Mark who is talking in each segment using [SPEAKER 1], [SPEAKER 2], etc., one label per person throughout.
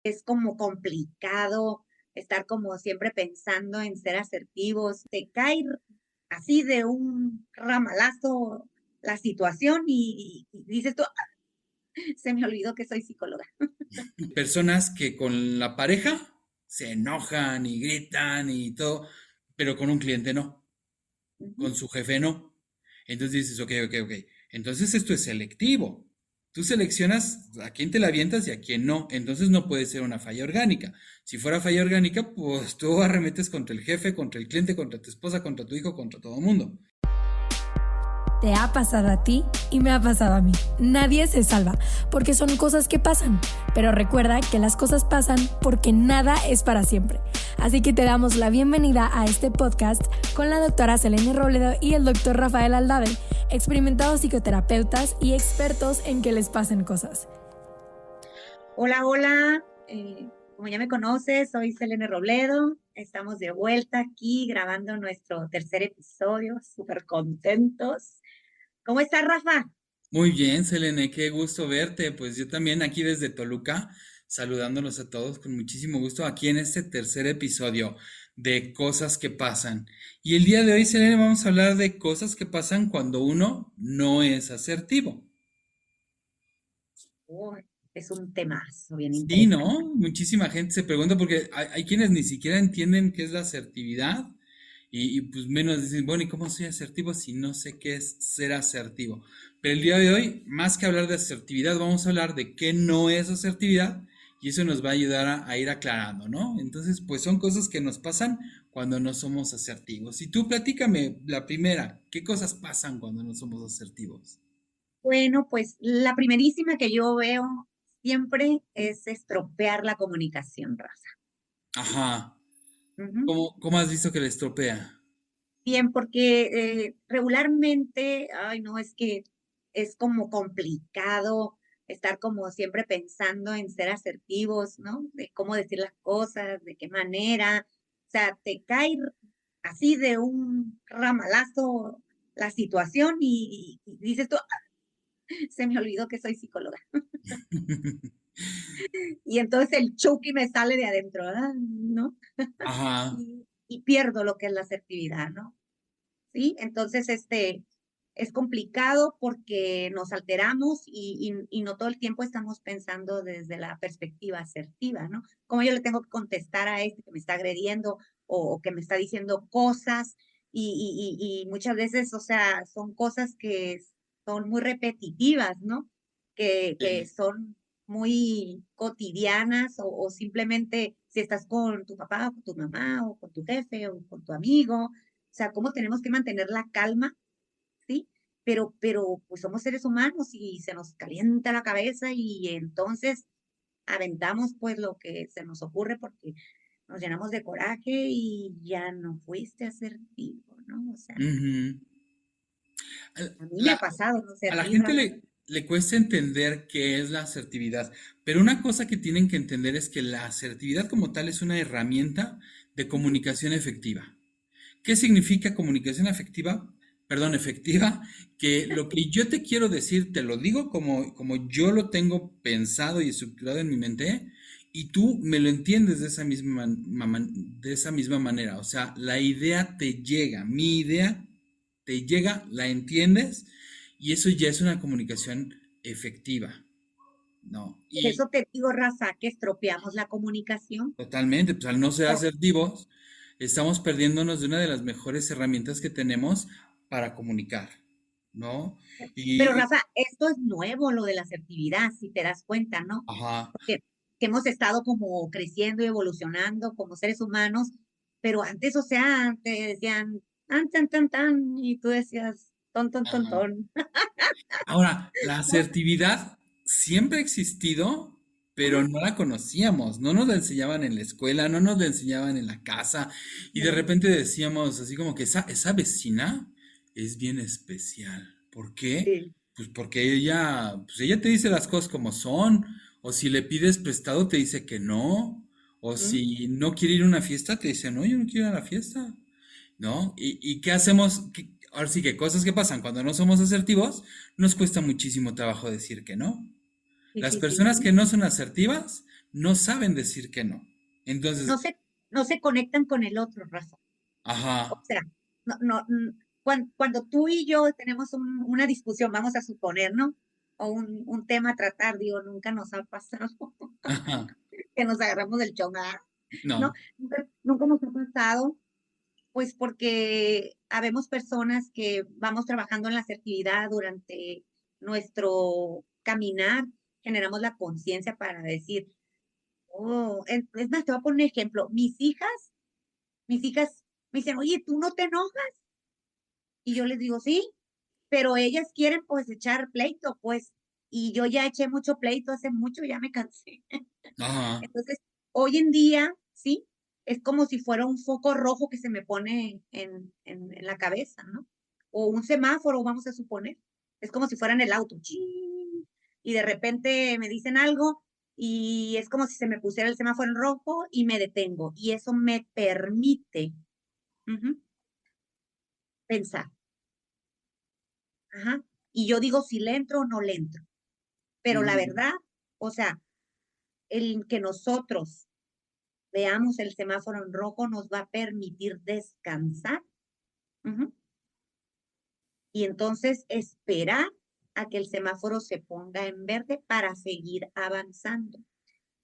[SPEAKER 1] Es como complicado estar como siempre pensando en ser asertivos. Te cae así de un ramalazo la situación y dices tú: "Ah, se me olvidó que soy psicóloga".
[SPEAKER 2] Personas que con la pareja se enojan y gritan y todo, pero con un cliente no,
[SPEAKER 1] Ujú.
[SPEAKER 2] con su jefe no. Entonces dices, ok, ok, ok. Entonces esto es selectivo. Tú seleccionas a quién te la avientas y a quién no. Entonces no puede ser una falla orgánica. Si fuera falla orgánica, pues tú arremetes contra el jefe, contra el cliente, contra tu esposa, contra tu hijo, contra todo el mundo.
[SPEAKER 3] Te ha pasado a ti y me ha pasado a mí. Nadie se salva, porque son cosas que pasan. Pero recuerda que las cosas pasan porque nada es para siempre. Así que te damos la bienvenida a este podcast con la doctora Selene Robledo y el doctor Rafael Aldave, experimentados psicoterapeutas y expertos en que les pasen cosas.
[SPEAKER 1] Hola, hola. Como ya me conoces, soy Selene Robledo. Estamos de vuelta aquí grabando nuestro tercer episodio. Súper contentos. ¿Cómo estás, Rafa?
[SPEAKER 2] Muy bien, Selene, qué gusto verte. Pues yo también aquí desde Toluca, saludándolos a todos con muchísimo gusto aquí en este tercer episodio de Cosas que pasan. Y el día de hoy, Selene, vamos a hablar de cosas que pasan cuando uno no es asertivo.
[SPEAKER 1] Uy, es un temazo bien
[SPEAKER 2] Sí, ¿no?
[SPEAKER 1] interesante.
[SPEAKER 2] Muchísima gente se pregunta porque hay quienes ni siquiera entienden qué es la asertividad pues menos dicen, bueno, ¿y cómo soy asertivo si no sé qué es ser asertivo? Pero el día de hoy, más que hablar de asertividad, vamos a hablar de qué no es asertividad y eso nos va a ayudar a ir aclarando, ¿no? Entonces, pues son cosas que nos pasan cuando no somos asertivos. Y tú platícame la primera, ¿qué cosas pasan cuando no somos asertivos?
[SPEAKER 1] Bueno, pues la primerísima que yo veo siempre es estropear la comunicación, Rafa.
[SPEAKER 2] Ajá,
[SPEAKER 1] Ujú.
[SPEAKER 2] ¿cómo has visto que le estropea?
[SPEAKER 1] Bien, porque regularmente, ay, no, es que es como complicado estar como siempre pensando en ser asertivos, ¿no? De cómo decir las cosas, de qué manera. O sea, te cae así de un ramalazo la situación y dices tú: "Ah, se me olvidó que soy psicóloga". Y entonces el Chucky me sale de adentro, ¿verdad? ¿No?
[SPEAKER 2] Ajá.
[SPEAKER 1] Y pierdo lo que es la asertividad, ¿no? ¿Sí? Entonces, es complicado porque nos alteramos y no todo el tiempo estamos pensando desde la perspectiva asertiva, ¿no? Cómo yo le tengo que contestar a este que me está agrediendo o que me está diciendo cosas y muchas veces, o sea, son cosas que son muy repetitivas, ¿no? Que
[SPEAKER 2] Sí.
[SPEAKER 1] son muy cotidianas o simplemente si estás con tu papá o con tu mamá o con tu jefe o con tu amigo, o sea, cómo tenemos que mantener la calma, ¿sí? Pero, pues, somos seres humanos y se nos calienta la cabeza y entonces aventamos, pues, lo que se nos ocurre porque nos llenamos de coraje y ya no fuiste asertivo, ¿no? O sea,
[SPEAKER 2] Ujú. Al-
[SPEAKER 1] a mí me ha
[SPEAKER 2] La,
[SPEAKER 1] pasado, no sé,
[SPEAKER 2] a
[SPEAKER 1] a
[SPEAKER 2] la
[SPEAKER 1] ti,
[SPEAKER 2] gente
[SPEAKER 1] Rafa.
[SPEAKER 2] le cuesta entender qué es la asertividad, pero una cosa que tienen que entender es que la asertividad como tal es una herramienta de
[SPEAKER 1] Ujú.
[SPEAKER 2] comunicación efectiva. ¿Qué significa comunicación efectiva? Perdón, efectiva, que lo que yo te quiero decir te lo digo como yo lo tengo pensado y estructurado en mi mente y tú me lo entiendes de esa de esa misma manera. O sea, la idea te llega, mi idea te llega, la entiendes y eso ya es una comunicación efectiva, ¿no?
[SPEAKER 1] Por
[SPEAKER 2] Y
[SPEAKER 1] eso te digo, Rafa, que estropeamos la comunicación.
[SPEAKER 2] totalmente, pues al no ser
[SPEAKER 1] Por
[SPEAKER 2] asertivos, estamos perdiéndonos de una de las mejores herramientas que tenemos para comunicar, ¿no?
[SPEAKER 1] pero,
[SPEAKER 2] Y,
[SPEAKER 1] Rafa, esto es nuevo, lo de la asertividad, si te das cuenta, ¿no?
[SPEAKER 2] ajá,
[SPEAKER 1] Que hemos estado como creciendo y evolucionando como seres humanos, pero antes, o sea, te decían tan, tan, tan, tan, y tú decías ton, ton, ton,
[SPEAKER 2] ajá.
[SPEAKER 1] ton.
[SPEAKER 2] Ahora, la
[SPEAKER 1] ¿No?
[SPEAKER 2] asertividad siempre ha existido, pero
[SPEAKER 1] Ajá,
[SPEAKER 2] no la conocíamos, no nos la enseñaban en la escuela, no nos la enseñaban en la casa, y de
[SPEAKER 1] no,
[SPEAKER 2] repente decíamos así como que esa vecina es bien especial. ¿Por qué?
[SPEAKER 1] sí.
[SPEAKER 2] Pues porque pues ella te dice las cosas como son, o si le pides prestado te dice que no, o
[SPEAKER 1] ¿Mm?
[SPEAKER 2] si no quiere ir a una fiesta te dice, no, yo no quiero ir a la fiesta. ¿No? ¿Y qué hacemos? Ahora sí que cosas que pasan cuando no somos asertivos, nos cuesta muchísimo trabajo decir que no.
[SPEAKER 1] Sí,
[SPEAKER 2] Las
[SPEAKER 1] sí, sí,
[SPEAKER 2] personas
[SPEAKER 1] sí.
[SPEAKER 2] que no son asertivas no saben decir que no.
[SPEAKER 1] No
[SPEAKER 2] Entonces,
[SPEAKER 1] se, no se conectan con el otro, Rafa. O
[SPEAKER 2] ajá,
[SPEAKER 1] sea, cuando tú y yo tenemos una discusión, vamos a suponer, ¿no? O un tema a tratar, digo, nunca nos ha pasado
[SPEAKER 2] ajá,
[SPEAKER 1] que nos agarramos del chongar, ¿no?
[SPEAKER 2] no.
[SPEAKER 1] Nunca nos ha pasado, pues porque habemos personas que vamos trabajando en la asertividad durante nuestro caminar, generamos la conciencia para decir, oh, es más, te voy a poner un ejemplo, mis hijas me dicen, oye, ¿tú no te enojas? Y yo les digo, sí, pero ellas quieren pues echar pleito, pues, y yo ya eché mucho pleito hace mucho, ya me cansé.
[SPEAKER 2] Ajá,
[SPEAKER 1] Entonces, hoy en día, sí, es como si fuera un foco rojo que se me pone en la cabeza, ¿no? O un semáforo, vamos a suponer. Es como si fuera en el auto. ¡Chin! Y de repente me dicen algo y es como si se me pusiera el semáforo en rojo y me detengo. Y eso me permite ujú, pensar. Ajá. Y yo digo si le entro o no le entro. Pero la
[SPEAKER 2] ujú,
[SPEAKER 1] verdad, o sea, el que nosotros veamos el semáforo en rojo nos va a permitir descansar ujú, y entonces esperar a que el semáforo se ponga en verde para seguir avanzando.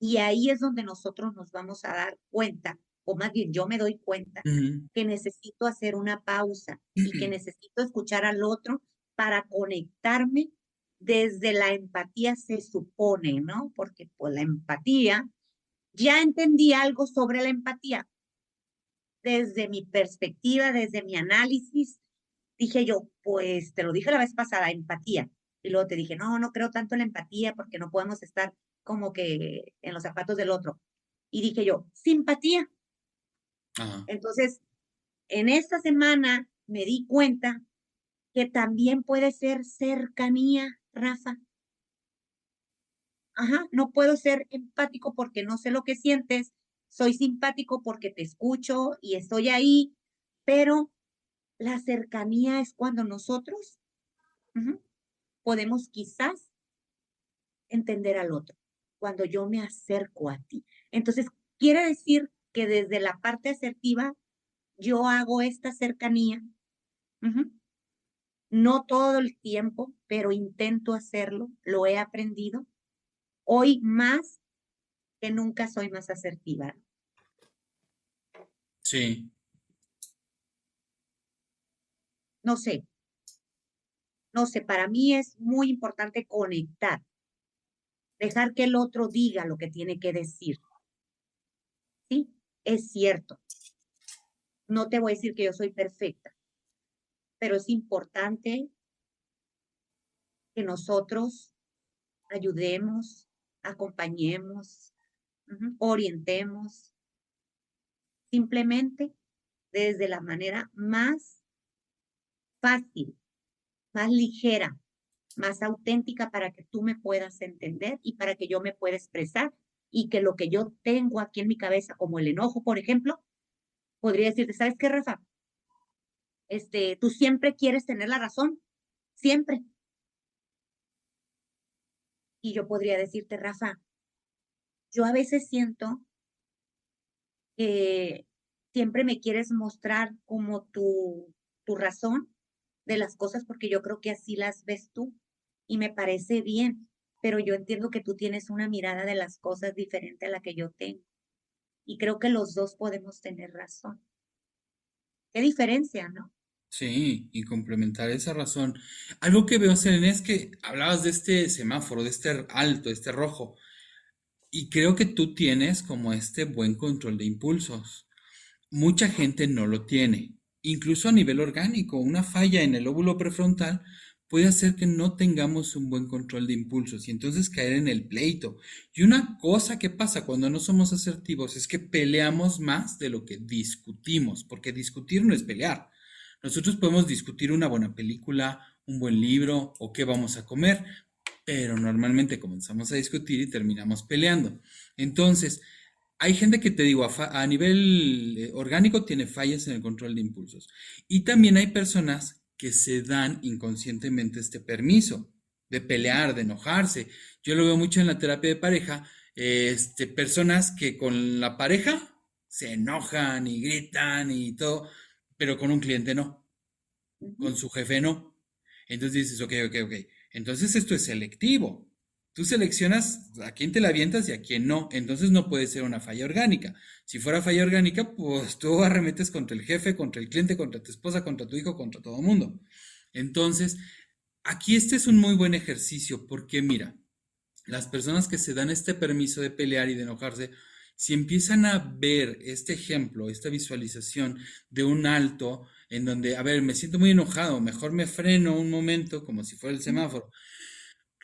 [SPEAKER 1] Y ahí es donde nosotros nos vamos a dar cuenta, o más bien yo me doy cuenta,
[SPEAKER 2] ujú.
[SPEAKER 1] que necesito hacer una pausa y que necesito escuchar al otro para conectarme desde la empatía, se supone, ¿no? Porque pues la empatía, ya entendí algo sobre la empatía, desde mi perspectiva, desde mi análisis, dije yo, pues te lo dije la vez pasada, empatía. Y luego te dije, no, no creo tanto en la empatía porque no podemos estar como que en los zapatos del otro. Y dije yo, simpatía.
[SPEAKER 2] Ajá,
[SPEAKER 1] Entonces, en esta semana me di cuenta que también puede ser cercanía, Rafa. Ajá, no puedo ser empático porque no sé lo que sientes, soy simpático porque te escucho y estoy ahí, pero la cercanía es cuando nosotros ujú, podemos quizás entender al otro, cuando yo me acerco a ti. Entonces, quiere decir que desde la parte asertiva yo hago esta cercanía, ujú, no todo el tiempo, pero intento hacerlo, lo he aprendido. Hoy más que nunca soy más asertiva.
[SPEAKER 2] sí,
[SPEAKER 1] No sé, no sé, para mí es muy importante conectar, dejar que el otro diga lo que tiene que decir. Sí, es cierto. No te voy a decir que yo soy perfecta, pero es importante que nosotros ayudemos, acompañemos, ujú, orientemos, simplemente desde la manera más fácil, más ligera, más auténtica para que tú me puedas entender y para que yo me pueda expresar y que lo que yo tengo aquí en mi cabeza, como el enojo, por ejemplo, podría decirte, ¿sabes qué, Rafa? Tú siempre quieres tener la razón, siempre. Y yo podría decirte, Rafa, yo a veces siento que siempre me quieres mostrar como tu razón de las cosas porque yo creo que así las ves tú y me parece bien, pero yo entiendo que tú tienes una mirada de las cosas diferente a la que yo tengo y creo que los dos podemos tener razón. ¿Qué diferencia, no?
[SPEAKER 2] sí, y complementar esa razón. Algo que veo, Selene, es que hablabas de este semáforo, de este alto, de este rojo, y creo que tú tienes como este buen control de impulsos. Mucha gente no lo tiene. Incluso a nivel orgánico, una falla en el lóbulo prefrontal puede hacer que no tengamos un buen control de impulsos y entonces caer en el pleito. Y una cosa que pasa cuando no somos asertivos es que peleamos más de lo que discutimos, porque discutir no es pelear. Nosotros podemos discutir una buena película, un buen libro o qué vamos a comer, pero normalmente comenzamos a discutir y terminamos peleando. Entonces, hay gente que te digo, a nivel orgánico tiene fallas en el control de impulsos. Y también hay personas que se dan inconscientemente este permiso de pelear, de enojarse. Yo lo veo mucho en la terapia de pareja, personas que con la pareja se enojan y gritan y todo, pero con un cliente no,
[SPEAKER 1] Ujú.
[SPEAKER 2] con su jefe no. Entonces dices, ok, ok, ok. Entonces esto es selectivo. Tú seleccionas a quién te la avientas y a quién no. Entonces no puede ser una falla orgánica. Si fuera falla orgánica, pues tú arremetes contra el jefe, contra el cliente, contra tu esposa, contra tu hijo, contra todo el mundo. Entonces, aquí este es un muy buen ejercicio porque mira, las personas que se dan este permiso de pelear y de enojarse, si empiezan a ver este ejemplo, esta visualización de un alto en donde, a ver, me siento muy enojado, mejor me freno un momento, como si fuera el semáforo,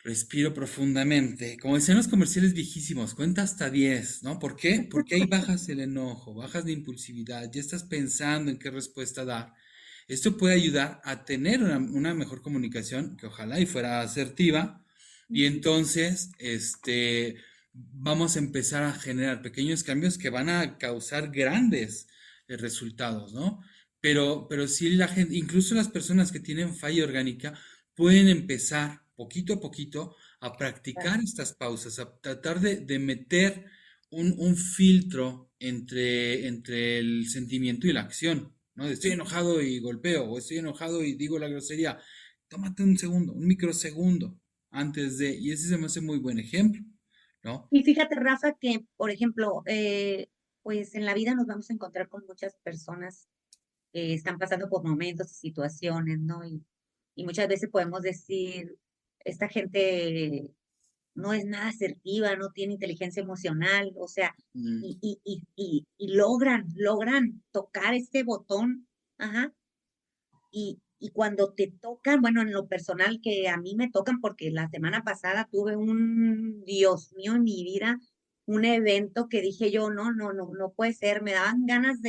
[SPEAKER 2] respiro profundamente, como decían los comerciales viejísimos, cuenta hasta 10, ¿no? ¿Por qué? Porque ahí bajas el enojo, bajas la impulsividad, ya estás pensando en qué respuesta dar. Esto puede ayudar a tener una mejor comunicación, que ojalá y fuera asertiva, y entonces, vamos a empezar a generar pequeños cambios que van a causar grandes resultados, ¿no? Pero sí la gente, incluso las personas que tienen falla orgánica, pueden empezar poquito a poquito a practicar estas pausas, a tratar de meter un filtro entre el sentimiento y la acción, ¿no? De estoy enojado y golpeo, o estoy enojado y digo la grosería. Tómate un segundo, un microsegundo antes de, y ese se me hace muy buen ejemplo, ¿no?
[SPEAKER 1] Y fíjate, Rafa, que, por ejemplo, pues en la vida nos vamos a encontrar con muchas personas que están pasando por momentos y situaciones, ¿no? Y muchas veces podemos decir, esta gente no es nada asertiva, no tiene inteligencia emocional, o sea,
[SPEAKER 2] Mm,
[SPEAKER 1] y logran tocar este botón, ajá, y cuando te tocan, bueno, en lo personal que a mí me tocan, porque la semana pasada tuve Dios mío, en mi vida, un evento que dije yo, no puede ser, me daban ganas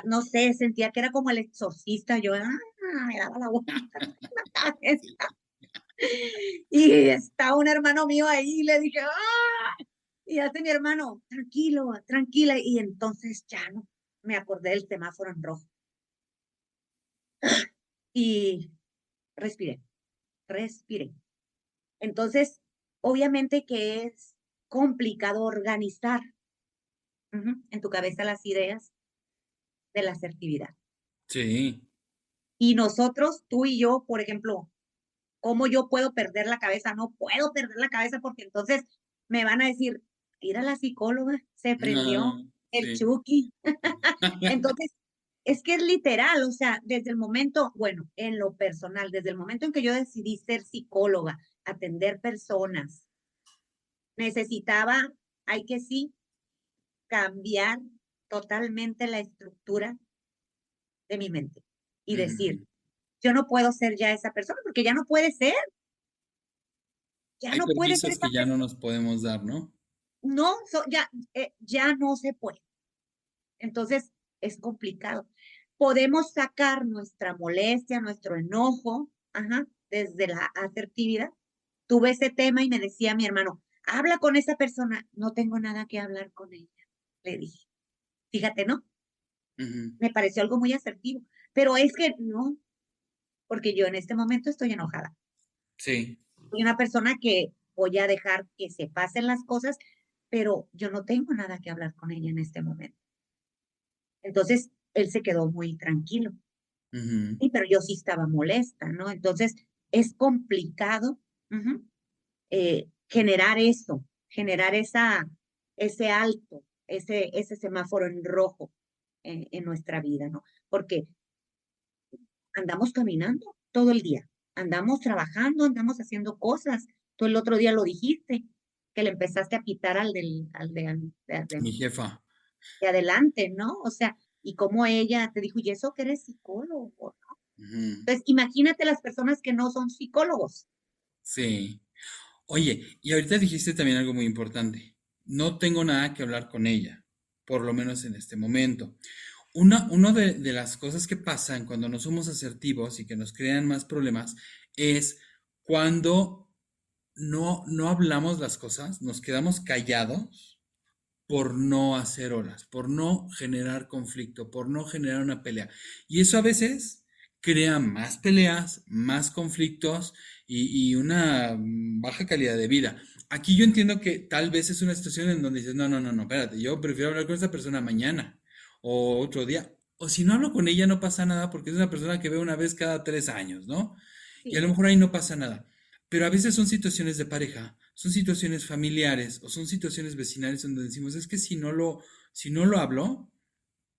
[SPEAKER 1] no sé, sentía que era como el exorcista, yo, me daba la vuelta en la cabeza.
[SPEAKER 2] sí.
[SPEAKER 1] Y está un hermano mío ahí y le dije, ¡ah! Y hace mi hermano, tranquilo, tranquila. Y entonces ya no, me acordé del semáforo en rojo. Y respiré, respiré. Entonces, obviamente que es complicado organizar en tu cabeza las ideas de la asertividad.
[SPEAKER 2] Sí.
[SPEAKER 1] Y nosotros, tú y yo, por ejemplo, ¿cómo yo puedo perder la cabeza? No puedo perder la cabeza porque entonces me van a decir, ir a la psicóloga, se prendió
[SPEAKER 2] Ah,
[SPEAKER 1] el
[SPEAKER 2] sí.
[SPEAKER 1] Chucky. Entonces, es que es literal, o sea, desde el momento, bueno, en lo personal, desde el momento en que yo decidí ser psicóloga, atender personas, necesitaba, hay que sí, cambiar totalmente la estructura de mi mente y decir,
[SPEAKER 2] Ujú.
[SPEAKER 1] yo no puedo ser ya esa persona porque ya no puede ser, ya
[SPEAKER 2] Hay
[SPEAKER 1] no puede ser
[SPEAKER 2] permisos
[SPEAKER 1] esa
[SPEAKER 2] que ya
[SPEAKER 1] persona.
[SPEAKER 2] no nos podemos dar, ¿no?
[SPEAKER 1] No, ya no se puede. Entonces, es complicado. Podemos sacar nuestra molestia, nuestro enojo, ajá, desde la asertividad. Tuve ese tema y me decía mi hermano, habla con esa persona. No tengo nada que hablar con ella, le dije. Fíjate, ¿no?
[SPEAKER 2] Ujú.
[SPEAKER 1] Me pareció algo muy asertivo. Pero es que no, porque yo en este momento estoy enojada.
[SPEAKER 2] Sí.
[SPEAKER 1] Soy una persona que voy a dejar que se pasen las cosas, pero yo no tengo nada que hablar con ella en este momento. Entonces, él se quedó muy tranquilo.
[SPEAKER 2] Ujú.
[SPEAKER 1] Sí, pero yo sí estaba molesta, ¿no? Entonces, es complicado generar eso, generar ese alto, ese semáforo en rojo en nuestra vida, ¿no? Porque andamos caminando todo el día, andamos trabajando, andamos haciendo cosas. Tú el otro día lo dijiste, que le empezaste a pitar
[SPEAKER 2] Mi jefa.
[SPEAKER 1] de adelante, ¿no? O sea, y como ella te dijo, y eso que eres psicólogo, ¿no?
[SPEAKER 2] Ujú.
[SPEAKER 1] Entonces, imagínate las personas que no son psicólogos.
[SPEAKER 2] Sí. Oye, y ahorita dijiste también algo muy importante. No tengo nada que hablar con ella, por lo menos en este momento. Una de las cosas que pasan cuando no somos asertivos y que nos crean más problemas es cuando no hablamos las cosas, nos quedamos callados por no hacer olas, por no generar conflicto, por no generar una pelea. Y eso a veces crea más peleas, más conflictos y una baja calidad de vida. Aquí yo entiendo que tal vez es una situación en donde dices, no, no, no, no, espérate, yo prefiero hablar con esta persona mañana o otro día. O si no hablo con ella no pasa nada porque es una persona que veo una vez cada 3 años, ¿no? Y a
[SPEAKER 1] Sí,
[SPEAKER 2] lo mejor ahí no pasa nada. Pero a veces son situaciones de pareja, son situaciones familiares o son situaciones vecinales donde decimos, es que si no lo hablo,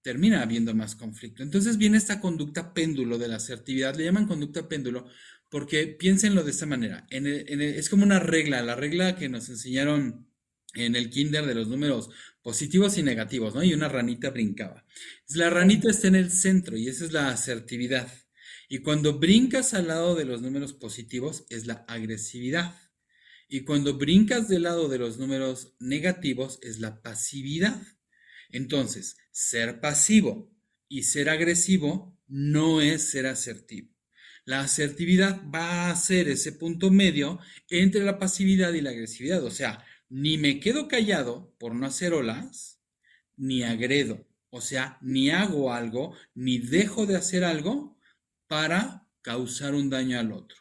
[SPEAKER 2] termina habiendo más conflicto. Entonces viene esta conducta péndulo de la asertividad, le llaman conducta péndulo, porque piénsenlo de esta manera, es como una regla, la regla que nos enseñaron en el kinder de los números positivos y negativos, ¿no? Y una ranita brincaba. La
[SPEAKER 1] sí.
[SPEAKER 2] ranita está en el centro y esa es la asertividad. Y cuando brincas al lado de los números positivos es la agresividad. Y cuando brincas del lado de los números negativos es la pasividad. Entonces, ser pasivo y ser agresivo no es ser asertivo. La asertividad va a ser ese punto medio entre la pasividad y la agresividad. O sea, ni me quedo callado por no hacer olas, ni agredo. O sea, ni hago algo, ni dejo de hacer algo para causar un daño al otro.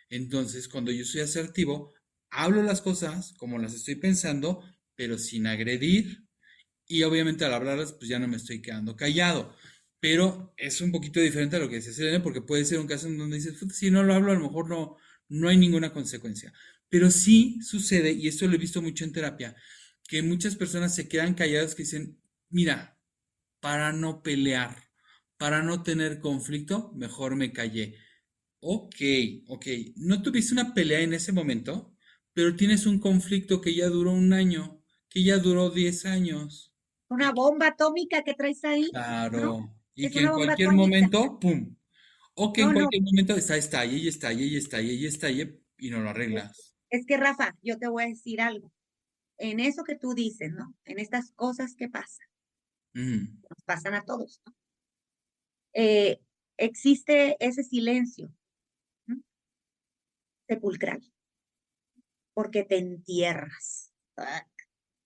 [SPEAKER 2] Entonces, cuando yo soy asertivo, hablo las cosas como las estoy pensando, pero sin agredir, y obviamente al hablarlas, pues ya no me estoy quedando callado. Pero es un poquito diferente a lo que decía Selene, porque puede ser un caso en donde dices, "Puta, si no lo hablo, a lo mejor no hay ninguna consecuencia". Pero sí sucede, y esto lo he visto mucho en terapia, que muchas personas se quedan calladas que dicen, mira, para no pelear, para no tener conflicto, mejor me callé. Ok, ok, no tuviste una pelea en ese momento, pero tienes un conflicto que ya duró un año, que ya duró 10 años.
[SPEAKER 1] Una bomba atómica que traes ahí, ¿no?
[SPEAKER 2] Claro. Y
[SPEAKER 1] Es
[SPEAKER 2] que
[SPEAKER 1] una
[SPEAKER 2] en
[SPEAKER 1] bomba
[SPEAKER 2] cualquier
[SPEAKER 1] atómica.
[SPEAKER 2] momento, ¡pum! O que en
[SPEAKER 1] No, no,
[SPEAKER 2] cualquier momento estalle y estalle y estalle y estalle y no lo
[SPEAKER 1] es,
[SPEAKER 2] arreglas.
[SPEAKER 1] es que Rafa, yo te voy a decir algo. En eso que tú dices, ¿no? En estas cosas que pasan,
[SPEAKER 2] Mm,
[SPEAKER 1] nos pasan a todos, ¿no? Eh, existe ese silencio, ¿no? Sepulcral, porque te entierras. Ah,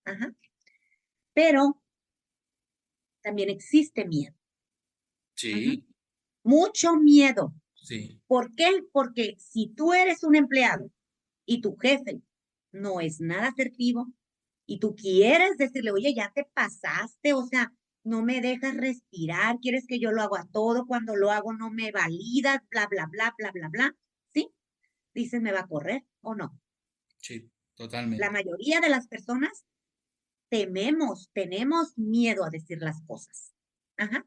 [SPEAKER 1] ajá. Pero también existe miedo. Ujú.
[SPEAKER 2] sí,
[SPEAKER 1] Mucho miedo.
[SPEAKER 2] sí,
[SPEAKER 1] ¿Por qué? Porque si tú eres un empleado y tu jefe no es nada asertivo y tú quieres decirle, oye, ya te pasaste, o sea, no me dejas respirar, quieres que yo lo haga todo, cuando lo hago no me validas, bla, bla, bla, bla, bla, bla, ¿sí? Dices, ¿me va a correr o no?
[SPEAKER 2] sí,
[SPEAKER 1] La
[SPEAKER 2] totalmente.
[SPEAKER 1] mayoría de las personas tenemos miedo a decir las cosas. Ajá,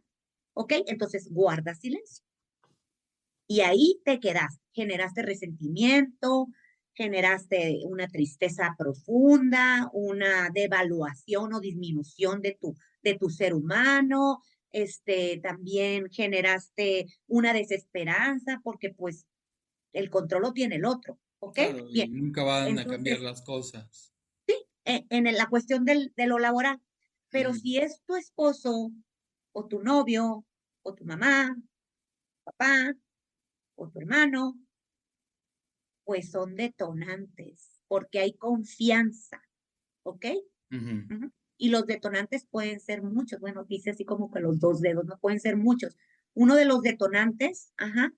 [SPEAKER 1] ¿ok? Entonces guarda silencio. Y ahí te quedas, generaste resentimiento, generaste una tristeza profunda, una devaluación o disminución de tu ser humano, también generaste una desesperanza porque pues el control lo tiene el otro, ¿ok?
[SPEAKER 2] Claro, y
[SPEAKER 1] Bien,
[SPEAKER 2] nunca van a cambiar
[SPEAKER 1] entonces,
[SPEAKER 2] las cosas.
[SPEAKER 1] en la cuestión de lo laboral, pero
[SPEAKER 2] Mm,
[SPEAKER 1] si es tu esposo o tu novio o tu mamá, papá o tu hermano, pues son detonantes, porque hay confianza, ¿ok?
[SPEAKER 2] ujú.
[SPEAKER 1] Ujú. Y los detonantes pueden ser muchos, bueno, dice así como que los dos dedos, no pueden ser muchos. Uno de los detonantes, ajá,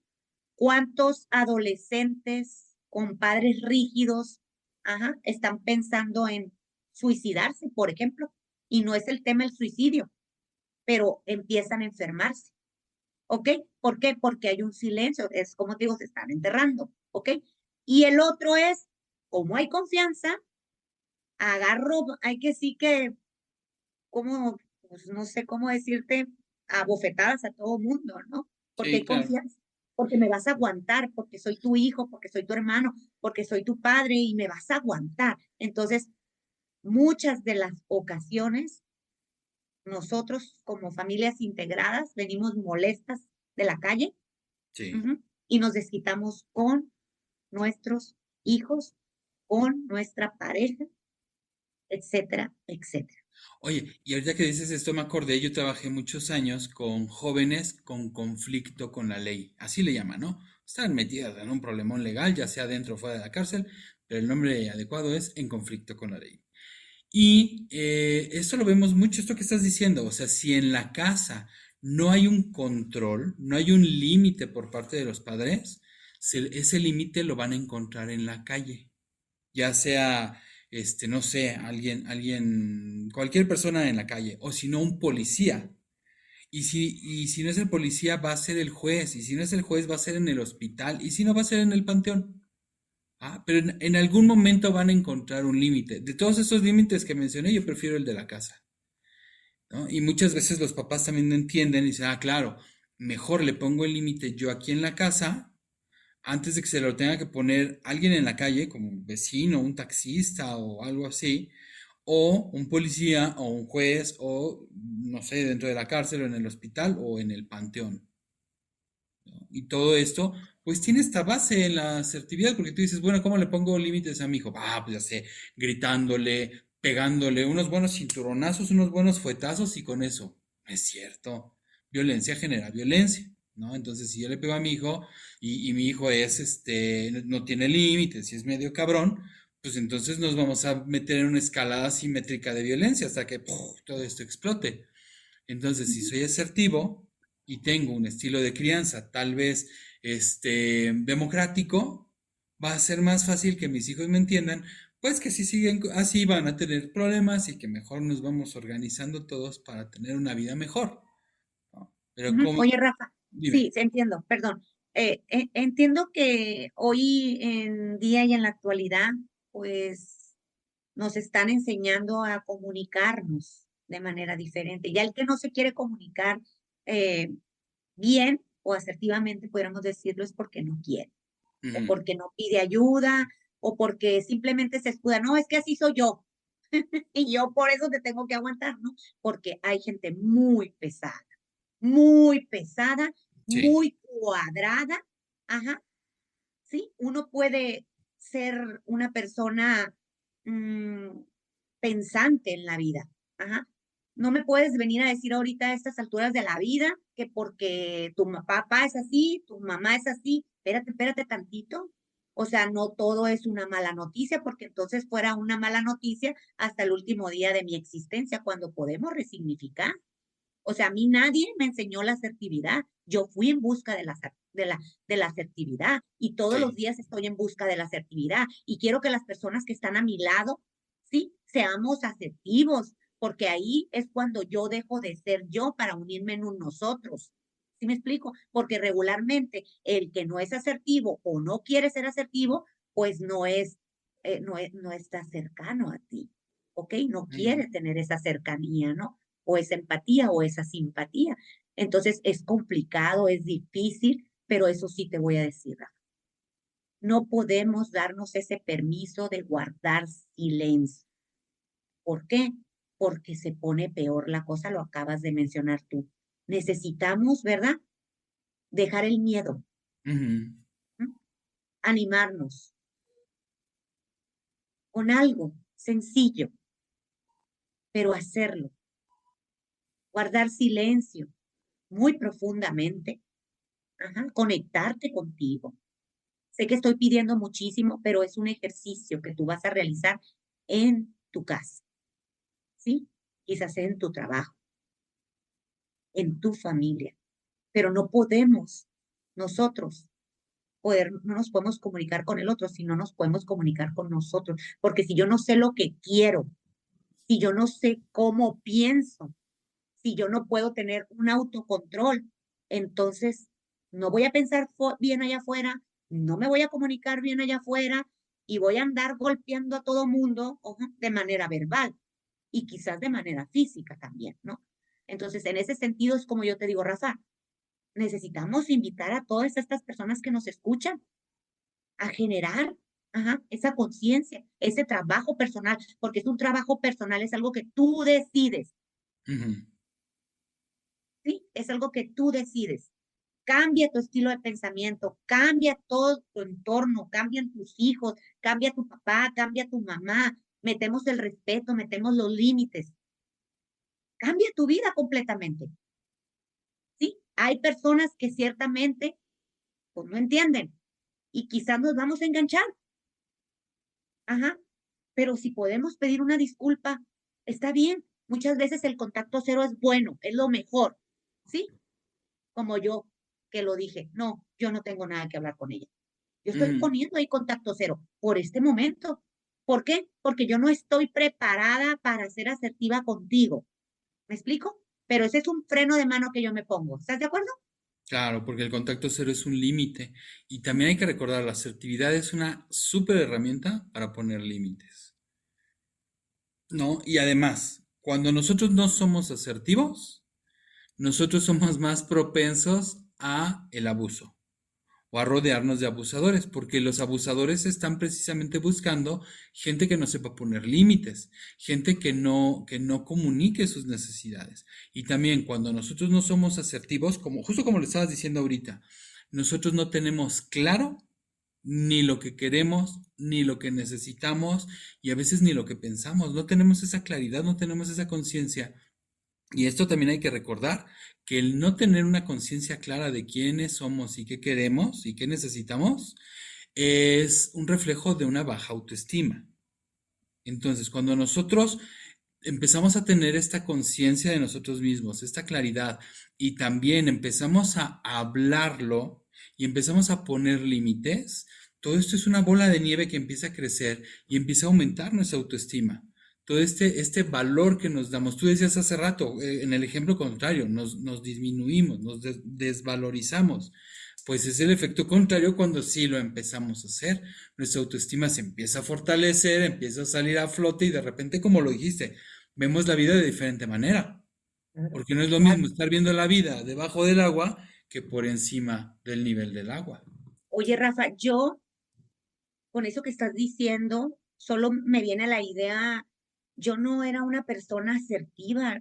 [SPEAKER 1] ¿cuántos adolescentes con padres rígidos, ajá, están pensando en suicidarse, por ejemplo? Y no es el tema el suicidio, pero empiezan a enfermarse. ¿Ok? ¿Por qué? Porque hay un silencio, es como te digo, se están enterrando, ¿ok? Y el otro es, como hay confianza, agarro, hay que sí que, como, pues no sé cómo decirte, a bofetadas a todo mundo, ¿no? Porque
[SPEAKER 2] Sí,
[SPEAKER 1] hay
[SPEAKER 2] claro.
[SPEAKER 1] confianza, porque me vas a aguantar, porque soy tu hijo, porque soy tu hermano, porque soy tu padre y me vas a aguantar. Entonces, muchas de las ocasiones, nosotros como familias integradas venimos molestas de la calle.
[SPEAKER 2] Sí.
[SPEAKER 1] Ujú. Y nos desquitamos con nuestros hijos, con nuestra pareja, etcétera, etcétera.
[SPEAKER 2] Oye, y ahorita que dices esto me acordé, yo trabajé muchos años con jóvenes con conflicto con la ley, así le llaman, ¿no? Están metidas en un problemón legal, ya sea dentro o fuera de la cárcel, pero el nombre adecuado es en conflicto con la ley. Y esto lo vemos mucho, esto que estás diciendo, o sea, si en la casa no hay un control, no hay un límite por parte de los padres, ese límite lo van a encontrar en la calle, ya sea no sé, cualquier persona en la calle, o si no, un policía. Y si no es el policía, va a ser el juez, y si no es el juez, va a ser en el hospital, y si no, va a ser en el panteón. Pero en algún momento van a encontrar un límite. De todos esos límites que mencioné, yo prefiero el de la casa, ¿no? Y muchas veces los papás también no entienden y dicen, claro, mejor le pongo el límite yo aquí en la casa antes de que se lo tenga que poner alguien en la calle, como un vecino, un taxista o algo así, o un policía o un juez o, no sé, dentro de la cárcel o en el hospital o en el panteón. Y todo esto, pues tiene esta base en la asertividad, porque tú dices, bueno, ¿cómo le pongo límites a mi hijo? Pues ya sé, gritándole, pegándole, unos buenos cinturonazos, unos buenos fuetazos y con eso. No es cierto. Violencia genera violencia, ¿no? Entonces, si yo le pego a mi hijo y mi hijo no tiene límites y es medio cabrón, pues entonces nos vamos a meter en una escalada simétrica de violencia hasta que todo esto explote. Entonces, si soy asertivo y tengo un estilo de crianza tal vez democrático, va a ser más fácil que mis hijos me entiendan, pues que si siguen así van a tener problemas y que mejor nos vamos organizando todos para tener una vida mejor, ¿no? Pero
[SPEAKER 1] Ujú.
[SPEAKER 2] como,
[SPEAKER 1] Oye, Rafa,
[SPEAKER 2] dime.
[SPEAKER 1] sí, entiendo, perdón. Entiendo que hoy en día y en la actualidad, pues nos están enseñando a comunicarnos de manera diferente. Ya el que no se quiere comunicar eh, bien o asertivamente, pudiéramos decirlo, es porque no quiere, o
[SPEAKER 2] Ujú,
[SPEAKER 1] porque no pide ayuda, o porque simplemente se escuda, no, es que así soy yo, y yo por eso te tengo que aguantar, ¿no? Porque hay gente muy pesada,
[SPEAKER 2] sí.
[SPEAKER 1] muy cuadrada, ajá, ¿sí? Uno puede ser una persona mm, pensante en la vida, ajá. No me puedes venir a decir ahorita a estas alturas de la vida que porque tu papá es así, tu mamá es así, espérate tantito. O sea, no todo es una mala noticia, porque entonces fuera una mala noticia hasta el último día de mi existencia, cuando podemos resignificar. O sea, a mí nadie me enseñó la asertividad. Yo fui en busca de la asertividad y todos los
[SPEAKER 2] Sí.
[SPEAKER 1] días estoy en busca de la asertividad. Y quiero que las personas que están a mi lado, sí, seamos asertivos, porque ahí es cuando yo dejo de ser yo para unirme en un nosotros. ¿Sí me explico? Porque regularmente el que no es asertivo o no quiere ser asertivo, pues no está cercano a ti, ¿ok? No
[SPEAKER 2] Ujú.
[SPEAKER 1] quiere tener esa cercanía, ¿no? O esa empatía o esa simpatía. Entonces es complicado, es difícil, pero eso sí te voy a decir, Rafa. No podemos darnos ese permiso de guardar silencio. ¿Por qué? Porque se pone peor la cosa, lo acabas de mencionar tú. Necesitamos, ¿verdad? Dejar el miedo,
[SPEAKER 2] Ujú.
[SPEAKER 1] ¿no? Animarnos con algo sencillo, pero hacerlo. Guardar silencio muy profundamente, ajá, conectarte contigo. Sé que estoy pidiendo muchísimo, pero es un ejercicio que tú vas a realizar en tu casa, ¿sí? Quizás en tu trabajo, en tu familia, pero no podemos nosotros no nos podemos comunicar con el otro, si no nos podemos comunicar con nosotros, porque si yo no sé lo que quiero, si yo no sé cómo pienso, si yo no puedo tener un autocontrol, entonces no voy a pensar bien allá afuera, no me voy a comunicar bien allá afuera y voy a andar golpeando a todo mundo de manera verbal y quizás de manera física también, ¿no? Entonces, en ese sentido es como yo te digo, Rafa, necesitamos invitar a todas estas personas que nos escuchan a generar esa conciencia, ese trabajo personal, porque es un trabajo personal, es algo que tú decides,
[SPEAKER 2] Ujú.
[SPEAKER 1] ¿sí? Es algo que tú decides. Cambia tu estilo de pensamiento, cambia todo tu entorno, cambian tus hijos, cambia tu papá, cambia tu mamá, metemos el respeto, metemos los límites, cambia tu vida completamente, ¿sí? Hay personas que ciertamente pues no entienden y quizás nos vamos a enganchar, ajá, pero si podemos pedir una disculpa, está bien. Muchas veces el contacto cero es bueno, es lo mejor, ¿sí? Como yo que lo dije, no, yo no tengo nada que hablar con ella. Yo estoy
[SPEAKER 2] Ujú.
[SPEAKER 1] poniendo ahí contacto cero por este momento. ¿Por qué? Porque yo no estoy preparada para ser asertiva contigo. ¿Me explico? Pero ese es un freno de mano que yo me pongo. ¿Estás de acuerdo?
[SPEAKER 2] Claro, porque el contacto cero es un límite. Y también hay que recordar, la asertividad es una súper herramienta para poner límites. ¿No? Y además, cuando nosotros no somos asertivos, nosotros somos más propensos a el abuso o a rodearnos de abusadores, porque los abusadores están precisamente buscando gente que no sepa poner límites, gente que no comunique sus necesidades. Y también cuando nosotros no somos asertivos, como justo como lo estabas diciendo ahorita, nosotros no tenemos claro ni lo que queremos, ni lo que necesitamos, y a veces ni lo que pensamos. No tenemos esa claridad, no tenemos esa conciencia. Y esto también hay que recordar, que el no tener una conciencia clara de quiénes somos y qué queremos y qué necesitamos es un reflejo de una baja autoestima. Entonces, cuando nosotros empezamos a tener esta conciencia de nosotros mismos, esta claridad, y también empezamos a hablarlo y empezamos a poner límites, todo esto es una bola de nieve que empieza a crecer y empieza a aumentar nuestra autoestima. Todo este valor que nos damos. Tú decías hace rato, en el ejemplo contrario, nos disminuimos, desvalorizamos. Pues es el efecto contrario cuando sí lo empezamos a hacer. Nuestra autoestima se empieza a fortalecer, empieza a salir a flote y de repente, como lo dijiste, vemos la vida de diferente manera.
[SPEAKER 1] Claro.
[SPEAKER 2] Porque no es lo
[SPEAKER 1] Claro.
[SPEAKER 2] mismo estar viendo la vida debajo del agua que por encima del nivel del agua.
[SPEAKER 1] Oye, Rafa, yo con eso que estás diciendo, solo me viene a la idea, yo no era una persona asertiva,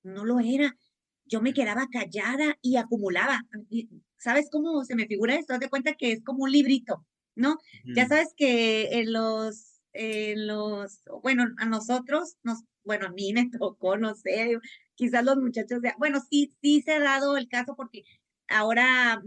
[SPEAKER 1] no lo era. Yo me quedaba callada y acumulaba. ¿Sabes cómo se me figura esto? Haz de cuenta que es como un librito, ¿no? Ya
[SPEAKER 2] Ujú,
[SPEAKER 1] sabes que bueno, a nosotros, bueno, a mí me tocó, no sé, quizás los muchachos bueno, sí, sí se ha dado el caso porque ahora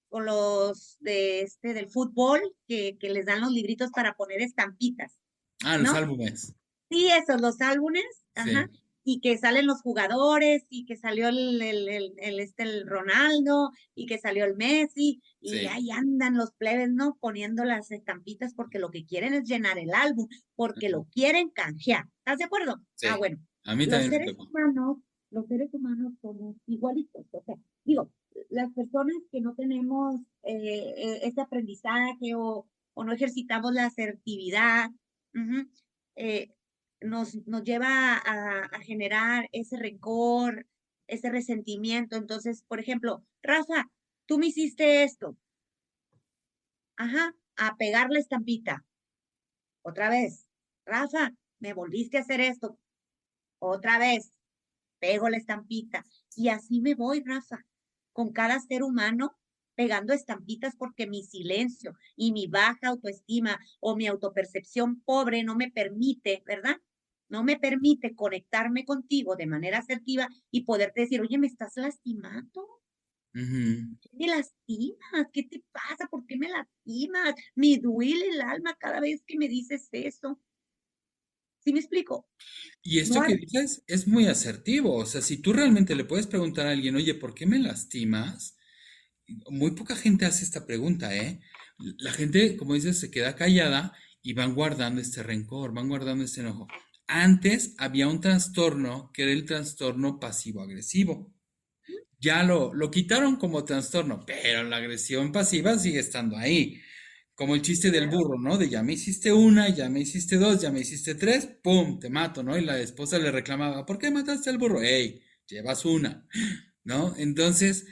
[SPEAKER 1] con los del fútbol, que les dan los libritos para poner estampitas,
[SPEAKER 2] ah, los
[SPEAKER 1] ¿no?
[SPEAKER 2] álbumes.
[SPEAKER 1] Sí, esos, los álbumes, ajá,
[SPEAKER 2] Sí,
[SPEAKER 1] y que salen los jugadores, y que salió el Ronaldo, y que salió el Messi, y
[SPEAKER 2] sí.
[SPEAKER 1] ahí andan los plebes, ¿no? Poniendo las estampitas porque lo que quieren es llenar el álbum, porque
[SPEAKER 2] Ujú,
[SPEAKER 1] lo quieren canjear. ¿Estás de acuerdo? Ah,
[SPEAKER 2] sí.
[SPEAKER 1] bueno,
[SPEAKER 2] A mí
[SPEAKER 1] los
[SPEAKER 2] también me
[SPEAKER 1] seres
[SPEAKER 2] tocó.
[SPEAKER 1] humanos, los seres humanos somos igualitos, o sea, digo, las personas que no tenemos ese aprendizaje o no ejercitamos la asertividad, ujú, eh, nos lleva a generar ese rencor, ese resentimiento. Entonces, por ejemplo, Rafa, tú me hiciste esto, ajá, a pegar la estampita, otra vez. Rafa, me volviste a hacer esto, otra vez, pego la estampita. Y así me voy, Rafa, con cada ser humano pegando estampitas porque mi silencio y mi baja autoestima o mi autopercepción pobre no me permite, ¿verdad? No me permite conectarme contigo de manera asertiva y poderte decir, oye, me estás lastimando.
[SPEAKER 2] Ujú.
[SPEAKER 1] ¿Qué me lastimas? ¿Qué te pasa? ¿Por qué me lastimas? Me duele el alma cada vez que me dices eso. ¿Sí me explico?
[SPEAKER 2] Y
[SPEAKER 1] No
[SPEAKER 2] esto
[SPEAKER 1] hay.
[SPEAKER 2] que dices es muy asertivo. O sea, si tú realmente le puedes preguntar a alguien, oye, ¿por qué me lastimas? Muy poca gente hace esta pregunta, ¿eh? La gente, como dices, se queda callada y van guardando este rencor, van guardando este enojo. Antes había un trastorno que era el trastorno pasivo-agresivo. Ya lo quitaron como trastorno, pero la agresión pasiva sigue estando ahí. Como el chiste del
[SPEAKER 1] Claro.
[SPEAKER 2] burro, ¿no? De ya me hiciste una, ya me hiciste dos, ya me hiciste tres, ¡pum! Te mato, ¿no? Y la esposa le reclamaba, ¿por qué mataste al burro? ¡Ey! Llevas una, ¿no? Entonces,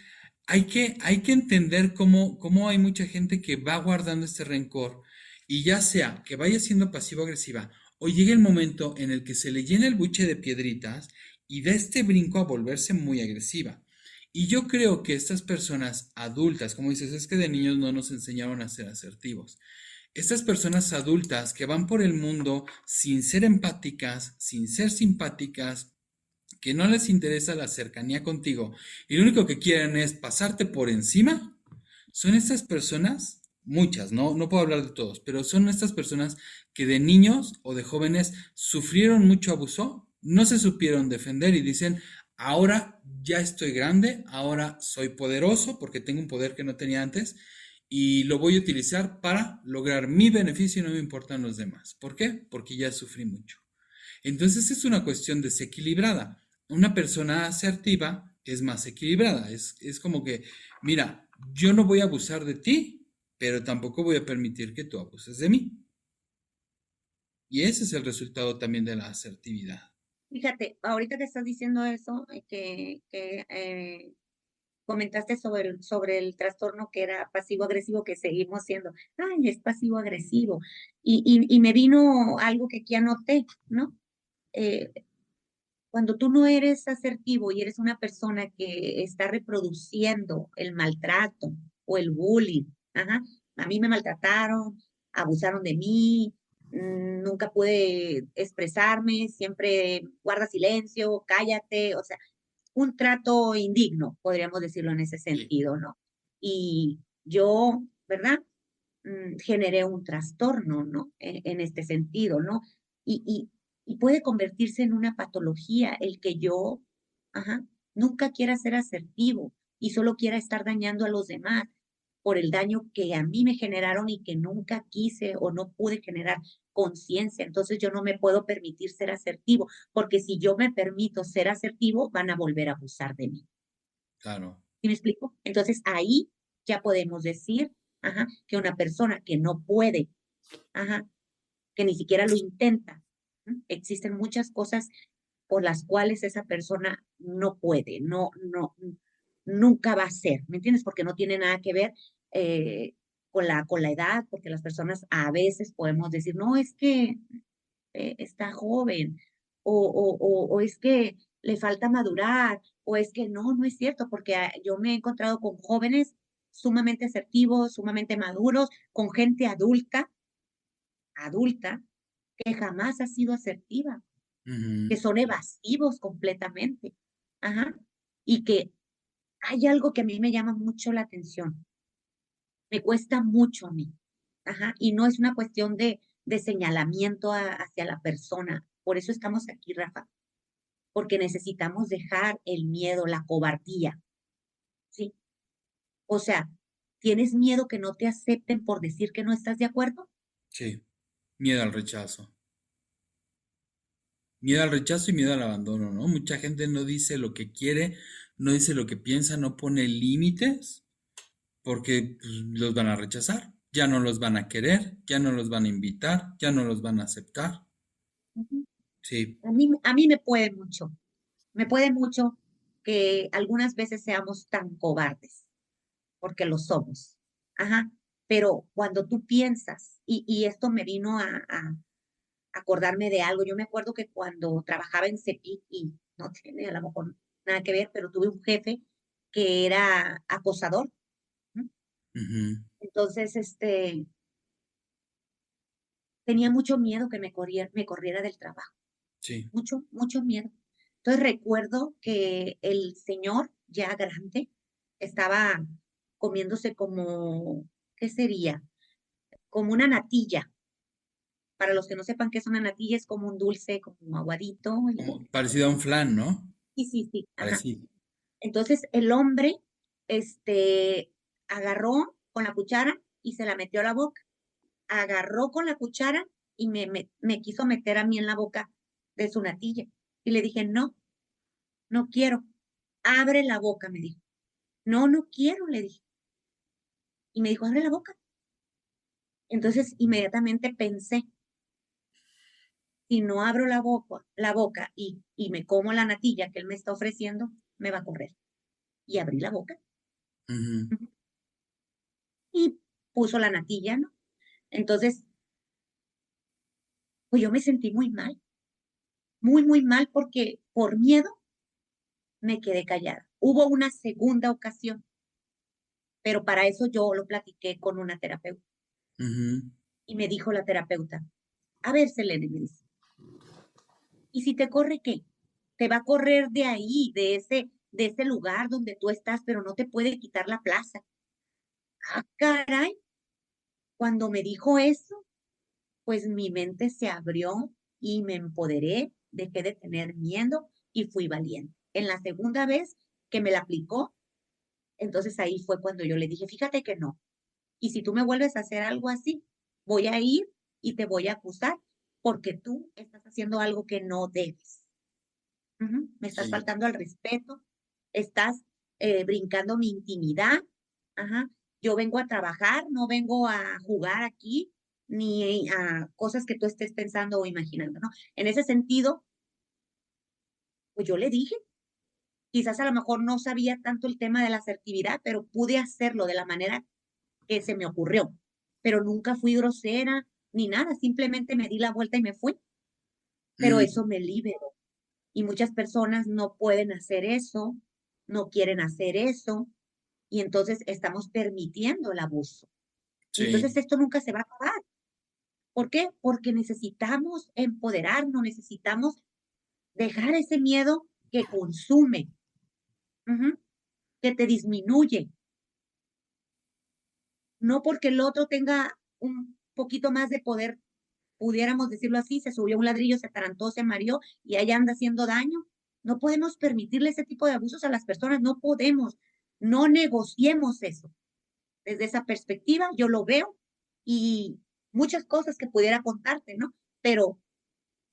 [SPEAKER 2] hay que entender cómo hay mucha gente que va guardando este rencor y ya sea que vaya siendo pasivo-agresiva o llegue el momento en el que se le llena el buche de piedritas y da este brinco a volverse muy agresiva. Y yo creo que estas personas adultas, como dices, es que de niños no nos enseñaron a ser asertivos. Estas personas adultas que van por el mundo sin ser empáticas, sin ser simpáticas, que no les interesa la cercanía contigo y lo único que quieren es pasarte por encima, son estas personas, muchas, no puedo hablar de todos, pero son estas personas que de niños o de jóvenes sufrieron mucho abuso, no se supieron defender y dicen, ahora ya estoy grande, ahora soy poderoso porque tengo un poder que no tenía antes y lo voy a utilizar para lograr mi beneficio y no me importan los demás. ¿Por qué? Porque ya sufrí mucho. Entonces es una cuestión desequilibrada. Una persona asertiva es más equilibrada. Es como que, mira, yo no voy a abusar de ti, pero tampoco voy a permitir que tú abuses de mí. Y ese es el resultado también de la asertividad.
[SPEAKER 1] Fíjate, ahorita que estás diciendo eso, comentaste sobre el trastorno que era pasivo-agresivo, que seguimos siendo, ay, es pasivo-agresivo. Y me vino algo que aquí anoté, ¿no? Eh, Cuando tú no eres asertivo y eres una persona que está reproduciendo el maltrato o el bullying, ajá, a mí me maltrataron, abusaron de mí, nunca pude expresarme, siempre guarda silencio, cállate, o sea, un trato indigno, podríamos decirlo en ese
[SPEAKER 2] Sí.
[SPEAKER 1] sentido, ¿no? Y yo, ¿verdad? Generé un trastorno, ¿no? En este sentido, ¿no? Y, y, y puede convertirse en una patología el que yo, ajá, nunca quiera ser asertivo y solo quiera estar dañando a los demás por el daño que a mí me generaron y que nunca quise o no pude generar conciencia. Entonces yo no me puedo permitir ser asertivo, porque si yo me permito ser asertivo, van a volver a abusar de mí.
[SPEAKER 2] Claro.
[SPEAKER 1] ¿Sí me explico? Entonces ahí ya podemos decir, ajá, que una persona que no puede, ajá, que ni siquiera lo intenta, ¿no? Existen muchas cosas por las cuales esa persona no puede, nunca va a ser, ¿me entiendes? Porque no tiene nada que ver con la edad, porque las personas a veces podemos decir, no, es que está joven, o es que le falta madurar, o es que no es cierto, porque yo me he encontrado con jóvenes sumamente asertivos, sumamente maduros, con gente adulta, que jamás ha sido asertiva, que
[SPEAKER 2] Ujú.
[SPEAKER 1] son evasivos completamente. Ajá. Y que hay algo que a mí me llama mucho la atención, me cuesta mucho a mí. Ajá. Y no es una cuestión de señalamiento hacia la persona. Por eso estamos aquí, Rafa, porque necesitamos dejar el miedo, la cobardía, ¿sí? O sea, ¿tienes miedo que no te acepten por decir que no estás de acuerdo?
[SPEAKER 2] Sí. Miedo al rechazo. Miedo al rechazo y miedo al abandono, ¿no? Mucha gente no dice lo que quiere, no dice lo que piensa, no pone límites porque pues, los van a rechazar, ya no los van a querer, ya no los van a invitar, ya no los van a aceptar.
[SPEAKER 1] Ujú.
[SPEAKER 2] Sí.
[SPEAKER 1] A mí me puede mucho que algunas veces seamos tan cobardes, porque lo somos. Ajá. Pero cuando tú piensas, y esto me vino a acordarme de algo, yo me acuerdo que cuando trabajaba en CEPIC, y no tiene a lo mejor nada que ver, pero tuve un jefe que era acosador, ¿no?
[SPEAKER 2] Ujú.
[SPEAKER 1] Entonces, tenía mucho miedo que me corriera del trabajo,
[SPEAKER 2] Sí.
[SPEAKER 1] mucho miedo. Entonces recuerdo que el señor, ya grande, estaba comiéndose como, ¿qué sería? Como una natilla. Para los que no sepan qué es una natilla, es como un dulce, como aguadito.
[SPEAKER 2] Como parecido a un flan, ¿no?
[SPEAKER 1] Sí, ajá.
[SPEAKER 2] Parecido.
[SPEAKER 1] Entonces el hombre, este, agarró con la cuchara y se la metió a la boca. Agarró con la cuchara y me quiso meter a mí en la boca de su natilla. Y le dije, no quiero. Abre la boca, me dijo. No quiero, le dije. Y me dijo, abre la boca. Entonces inmediatamente pensé, si no abro la boca y me como la natilla que él me está ofreciendo, me va a correr. Y abrí la boca
[SPEAKER 2] Ujú.
[SPEAKER 1] y puso la natilla, ¿no? Entonces, pues yo me sentí muy mal porque por miedo me quedé callada. Hubo una segunda ocasión, pero para eso yo lo platiqué con una terapeuta
[SPEAKER 2] Ujú.
[SPEAKER 1] y me dijo la terapeuta, a ver, Selene, me dice, ¿y si te corre qué? Te va a correr de ahí, de ese lugar donde tú estás, pero no te puede quitar la plaza. Ah, caray, cuando me dijo eso, pues mi mente se abrió y me empoderé, dejé de tener miedo y fui valiente. En la segunda vez que me la aplicó, entonces ahí fue cuando yo le dije, fíjate que no. Y si tú me vuelves a hacer algo así, voy a ir y te voy a acusar porque tú estás haciendo algo que no debes. Me estás
[SPEAKER 2] Sí.
[SPEAKER 1] faltando al respeto, estás brincando mi intimidad. Ajá. Yo vengo a trabajar, no vengo a jugar aquí, ni a cosas que tú estés pensando o imaginando, ¿no? En ese sentido, pues yo le dije, quizás a lo mejor no sabía tanto el tema de la asertividad, pero pude hacerlo de la manera que se me ocurrió. Pero nunca fui grosera ni nada, simplemente me di la vuelta y me fui. Pero
[SPEAKER 2] Ujú.
[SPEAKER 1] eso me liberó. Y muchas personas no pueden hacer eso, no quieren hacer eso, y entonces estamos permitiendo el abuso. Y entonces
[SPEAKER 2] Sí.
[SPEAKER 1] esto nunca se va a acabar. ¿Por qué? Porque necesitamos empoderarnos, necesitamos dejar ese miedo que consume, ujú, que te disminuye. No porque el otro tenga un poquito más de poder, pudiéramos decirlo así, se subió a un ladrillo, se atarantó, se mareó y allá anda haciendo daño. No podemos permitirle ese tipo de abusos a las personas, no podemos, no negociemos eso. Desde esa perspectiva yo lo veo y muchas cosas que pudiera contarte, ¿no? Pero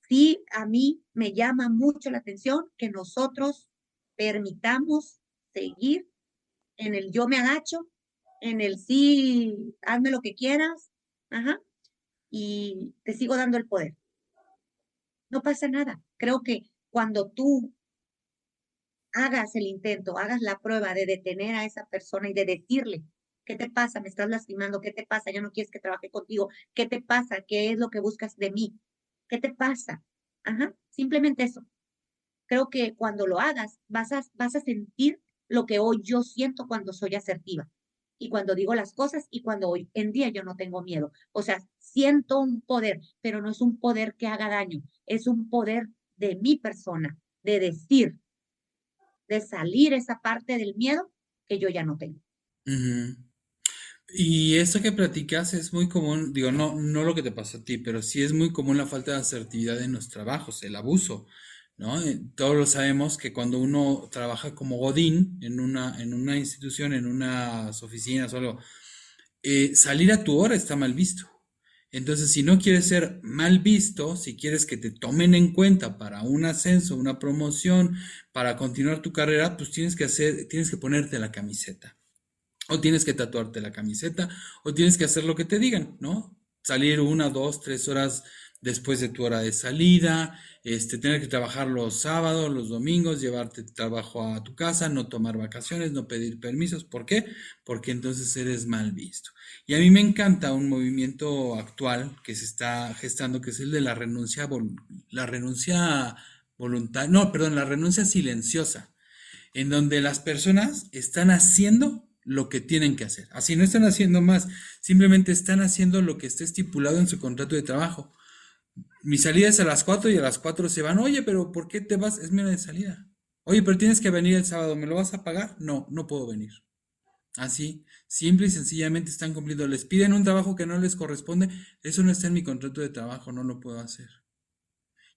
[SPEAKER 1] sí, a mí me llama mucho la atención que nosotros permitamos seguir en el yo me agacho, en el sí, hazme lo que quieras, ajá, y te sigo dando el poder. No pasa nada. Creo que cuando tú hagas el intento, hagas la prueba de detener a esa persona y de decirle, ¿qué te pasa? ¿Me estás lastimando? ¿Qué te pasa? ¿Ya no quieres que trabaje contigo? ¿Qué te pasa? ¿Qué es lo que buscas de mí? ¿Qué te pasa? Ajá, simplemente eso. Creo que cuando lo hagas, vas a sentir lo que hoy yo siento cuando soy asertiva y cuando digo las cosas y cuando hoy en día yo no tengo miedo. O sea, siento un poder, pero no es un poder que haga daño, es un poder de mi persona, de decir, de salir esa parte del miedo que yo ya no tengo.
[SPEAKER 2] Ujú. Y esto que platicas es muy común, digo, no lo que te pasó a ti, pero sí es muy común la falta de asertividad en los trabajos, el abuso, ¿no? Todos lo sabemos que cuando uno trabaja como godín en una institución, en unas oficinas o algo, salir a tu hora está mal visto. Entonces, si no quieres ser mal visto, si quieres que te tomen en cuenta para un ascenso, una promoción, para continuar tu carrera, pues tienes que ponerte la camiseta. O tienes que tatuarte la camiseta, o tienes que hacer lo que te digan, ¿no? Salir 1, 2, 3 horas después de tu hora de salida, tener que trabajar los sábados, los domingos, llevarte trabajo a tu casa, no tomar vacaciones, no pedir permisos. ¿Por qué? Porque entonces eres mal visto. Y a mí me encanta un movimiento actual que se está gestando, que es el de la renuncia voluntaria, no, perdón, la renuncia silenciosa en donde las personas están haciendo lo que tienen que hacer. Así no están haciendo más, simplemente están haciendo lo que está estipulado en su contrato de trabajo. Mi salida es a las 4 y a las 4 se van. Oye, pero ¿por qué te vas? Es mi hora de salida. Oye, pero tienes que venir el sábado, ¿me lo vas a pagar? No, no puedo venir. Así, simple y sencillamente están cumpliendo. Les piden un trabajo que no les corresponde. Eso no está en mi contrato de trabajo, no lo puedo hacer.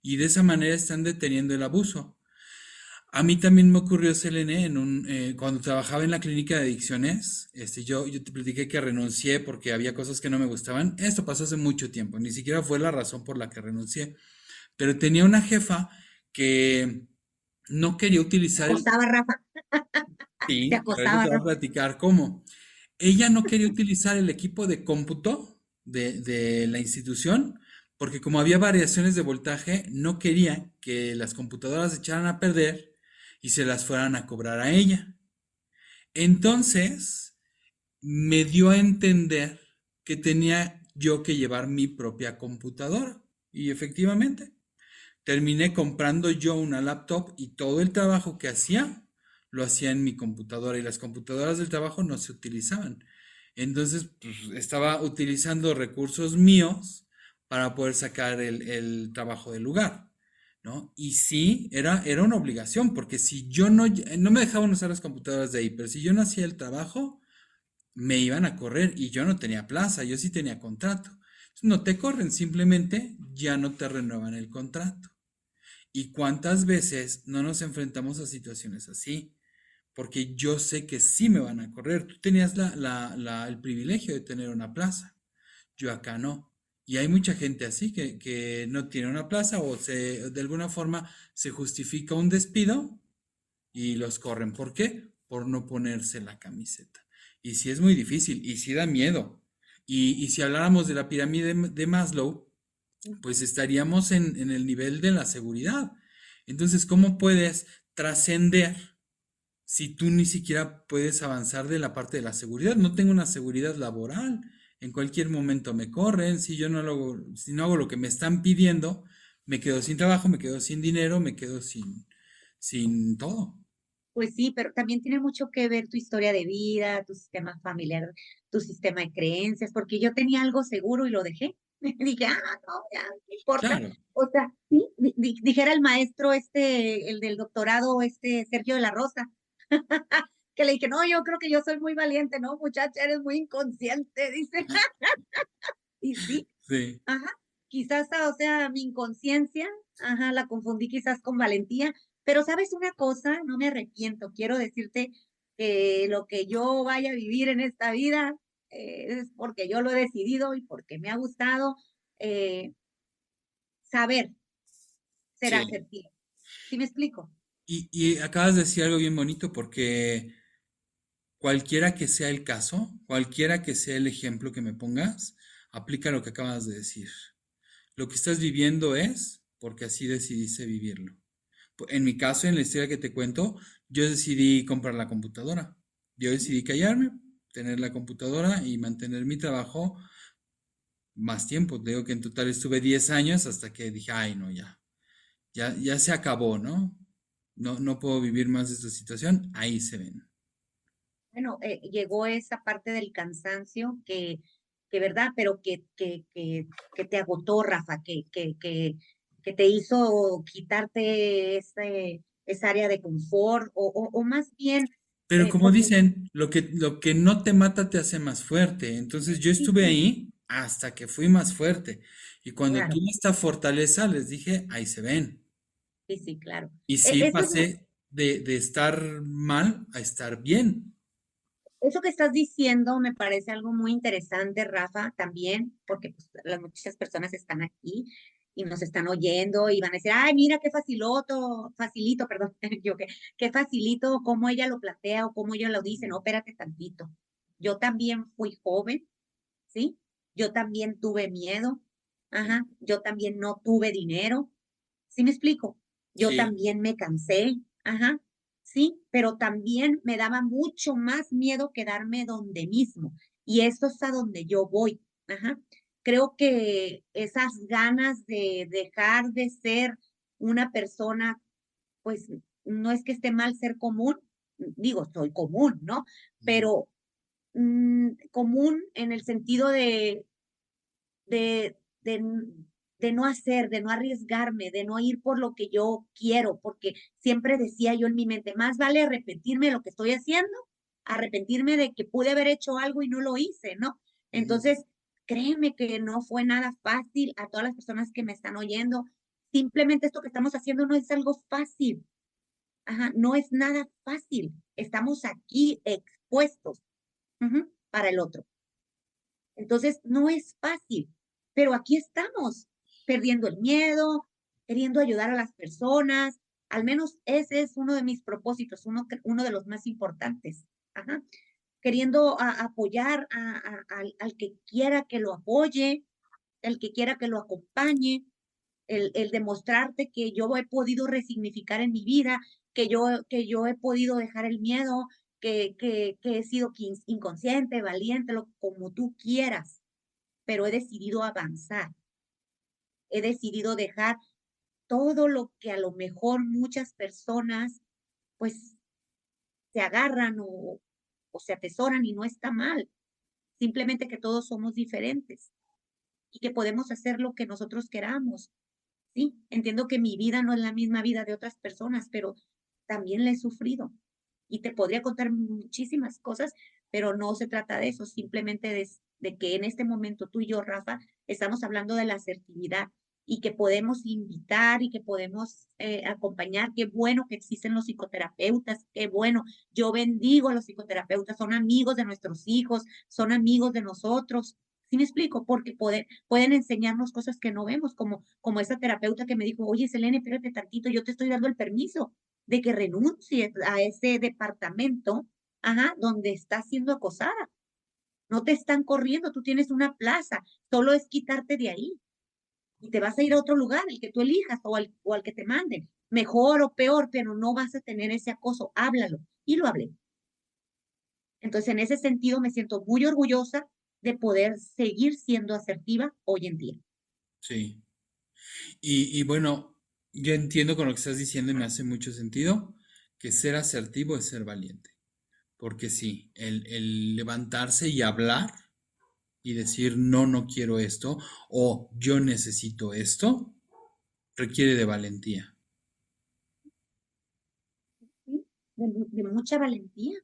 [SPEAKER 2] Y de esa manera están deteniendo el abuso. A mí también me ocurrió, Selene, cuando trabajaba en la clínica de adicciones, yo te platiqué que renuncié porque había cosas que no me gustaban. Esto pasó hace mucho tiempo, ni siquiera fue la razón por la que renuncié. Pero tenía una jefa que no quería
[SPEAKER 1] Te
[SPEAKER 2] utilizar
[SPEAKER 1] acosaba, Rafa, te
[SPEAKER 2] sí, ahorita
[SPEAKER 1] acosaba,
[SPEAKER 2] te voy a
[SPEAKER 1] Rafa.
[SPEAKER 2] platicar cómo. Ella no quería utilizar el equipo de cómputo de la institución porque como había variaciones de voltaje, no quería que las computadoras se echaran a perder y se las fueran a cobrar a ella. Entonces, me dio a entender que tenía yo que llevar mi propia computadora. Y efectivamente, terminé comprando yo una laptop y todo el trabajo que hacía lo hacía en mi computadora y las computadoras del trabajo no se utilizaban. Entonces, pues, estaba utilizando recursos míos para poder sacar el trabajo del lugar, ¿no? Y sí, era una obligación, porque si yo no me dejaban usar las computadoras de ahí, pero si yo no hacía el trabajo, me iban a correr y yo no tenía plaza, yo sí tenía contrato. No te corren, simplemente ya no te renuevan el contrato. ¿Y cuántas veces no nos enfrentamos a situaciones así? porque yo sé que sí me van a correr. Tú tenías el privilegio de tener una plaza, yo acá no. Y hay mucha gente así que no tiene una plaza o de alguna forma se justifica un despido y los corren. ¿Por qué? Por no ponerse la camiseta. Y sí es muy difícil y sí da miedo. Y si habláramos de la pirámide de Maslow, pues estaríamos en el nivel de la seguridad. Entonces, ¿cómo puedes trascender si tú ni siquiera puedes avanzar de la parte de la seguridad? No tengo una seguridad laboral. En cualquier momento me corren. Si yo no lo hago, si no hago lo que me están pidiendo, me quedo sin trabajo, me quedo sin dinero, me quedo sin todo.
[SPEAKER 1] Pues sí, pero también tiene mucho que ver tu historia de vida, tu sistema familiar, tu sistema de creencias, porque yo tenía algo seguro y lo dejé. Dije, no, ya, no importa.
[SPEAKER 2] Claro,
[SPEAKER 1] O sea, sí, dijera el maestro el del doctorado, Sergio de la Rosa, que le dije, no, yo creo que yo soy muy valiente, ¿no, muchacha? Eres muy inconsciente, dice. Y sí,
[SPEAKER 2] sí,
[SPEAKER 1] ajá, quizás, o sea, mi inconsciencia, ajá, la confundí quizás con valentía, pero ¿sabes una cosa? No me arrepiento. Quiero decirte que lo que yo vaya a vivir en esta vida es porque yo lo he decidido y porque me ha gustado eh, saber ser
[SPEAKER 2] sí.
[SPEAKER 1] asertivo. ¿Sí me explico?
[SPEAKER 2] Y acabas de decir algo bien bonito porque cualquiera que sea el caso, cualquiera que sea el ejemplo que me pongas, aplica lo que acabas de decir. Lo que estás viviendo es porque así decidiste vivirlo. En mi caso, en la historia que te cuento, yo decidí comprar la computadora. Yo decidí callarme, tener la computadora y mantener mi trabajo más tiempo. Te digo que en total estuve 10 años hasta que dije, ay, no, ya se acabó, ¿no? No puedo vivir más de esta situación. Ahí se ven.
[SPEAKER 1] Bueno, llegó esa parte del cansancio que ¿verdad? Pero que te agotó, Rafa, que te hizo quitarte esa área de confort, o más bien,
[SPEAKER 2] Pero como
[SPEAKER 1] porque
[SPEAKER 2] dicen, lo que no te mata te hace más fuerte. Entonces yo
[SPEAKER 1] sí,
[SPEAKER 2] estuve
[SPEAKER 1] sí,
[SPEAKER 2] ahí hasta que fui más fuerte. Y cuando
[SPEAKER 1] claro,
[SPEAKER 2] tuve esta fortaleza, les dije, ahí se ven.
[SPEAKER 1] sí, sí, claro.
[SPEAKER 2] Y sí
[SPEAKER 1] Eso es,
[SPEAKER 2] pasé de estar mal a estar bien.
[SPEAKER 1] eso que estás diciendo me parece algo muy interesante, Rafa, también, porque pues, muchas personas están aquí y nos están oyendo y van a decir, ay, mira qué facilito, perdón, yo qué facilito cómo ella lo plantea o cómo ella lo dice, no, espérate tantito. Yo también fui joven, ¿sí? Yo también tuve miedo,
[SPEAKER 2] Sí,
[SPEAKER 1] ajá, yo también no tuve dinero, ¿sí me explico? Yo
[SPEAKER 2] sí,
[SPEAKER 1] también me cansé, ajá, sí, pero también me daba mucho más miedo quedarme donde mismo. Y eso es a donde yo voy, ajá. Creo que esas ganas de dejar de ser una persona, pues no es que esté mal ser común, digo, soy común, ¿no?
[SPEAKER 2] ujú,
[SPEAKER 1] Pero común en el sentido de, de, de no hacer, de no arriesgarme, de no ir por lo que yo quiero, porque siempre decía yo en mi mente, más vale arrepentirme de lo que estoy haciendo, arrepentirme de que pude haber hecho algo y no lo hice, ¿no?
[SPEAKER 2] ujú,
[SPEAKER 1] Entonces, créeme que no fue nada fácil a todas las personas que me están oyendo. Simplemente esto que estamos haciendo no es algo fácil. Ajá, no es nada fácil. Estamos aquí expuestos para el otro. Entonces, no es fácil, pero aquí estamos, perdiendo el miedo, queriendo ayudar a las personas. Al menos ese es uno de mis propósitos, uno de los más importantes. Ajá. Queriendo apoyar al que quiera que lo apoye, el que quiera que lo acompañe, el demostrarte que yo he podido resignificar en mi vida, que yo he podido dejar el miedo, que he sido inconsciente, valiente, como tú quieras, pero he decidido avanzar, he decidido dejar todo lo que a lo mejor muchas personas pues se agarran o se atesoran y no está mal, simplemente que todos somos diferentes y que podemos hacer lo que nosotros queramos. Sí, entiendo que mi vida no es la misma vida de otras personas, pero también la he sufrido. Y te podría contar muchísimas cosas, pero no se trata de eso, simplemente de que en este momento tú y yo, Rafa, estamos hablando de la asertividad y que podemos invitar y que podemos acompañar. Qué bueno que existen los psicoterapeutas, qué bueno. Yo bendigo a los psicoterapeutas, son amigos de nuestros hijos, son amigos de nosotros. ¿Sí me explico? Porque pueden enseñarnos cosas que no vemos, como esa terapeuta que me dijo, oye, Selene, espérate tantito, yo te estoy dando el permiso de que renuncies a ese departamento, donde estás siendo acosada. No te están corriendo, tú tienes una plaza, solo es quitarte de ahí y te vas a ir a otro lugar, el que tú elijas o al que te manden, mejor o peor, pero no vas a tener ese acoso, háblalo. Y lo hablé. Entonces, en ese sentido, me siento muy orgullosa de poder seguir siendo asertiva hoy en día.
[SPEAKER 2] Sí. Y bueno, yo entiendo con lo que estás diciendo y me hace mucho sentido que ser asertivo es ser valiente. Porque sí, el levantarse y hablar y decir no, no quiero esto o yo necesito esto, requiere de valentía.
[SPEAKER 1] ¿Sí? De mucha valentía.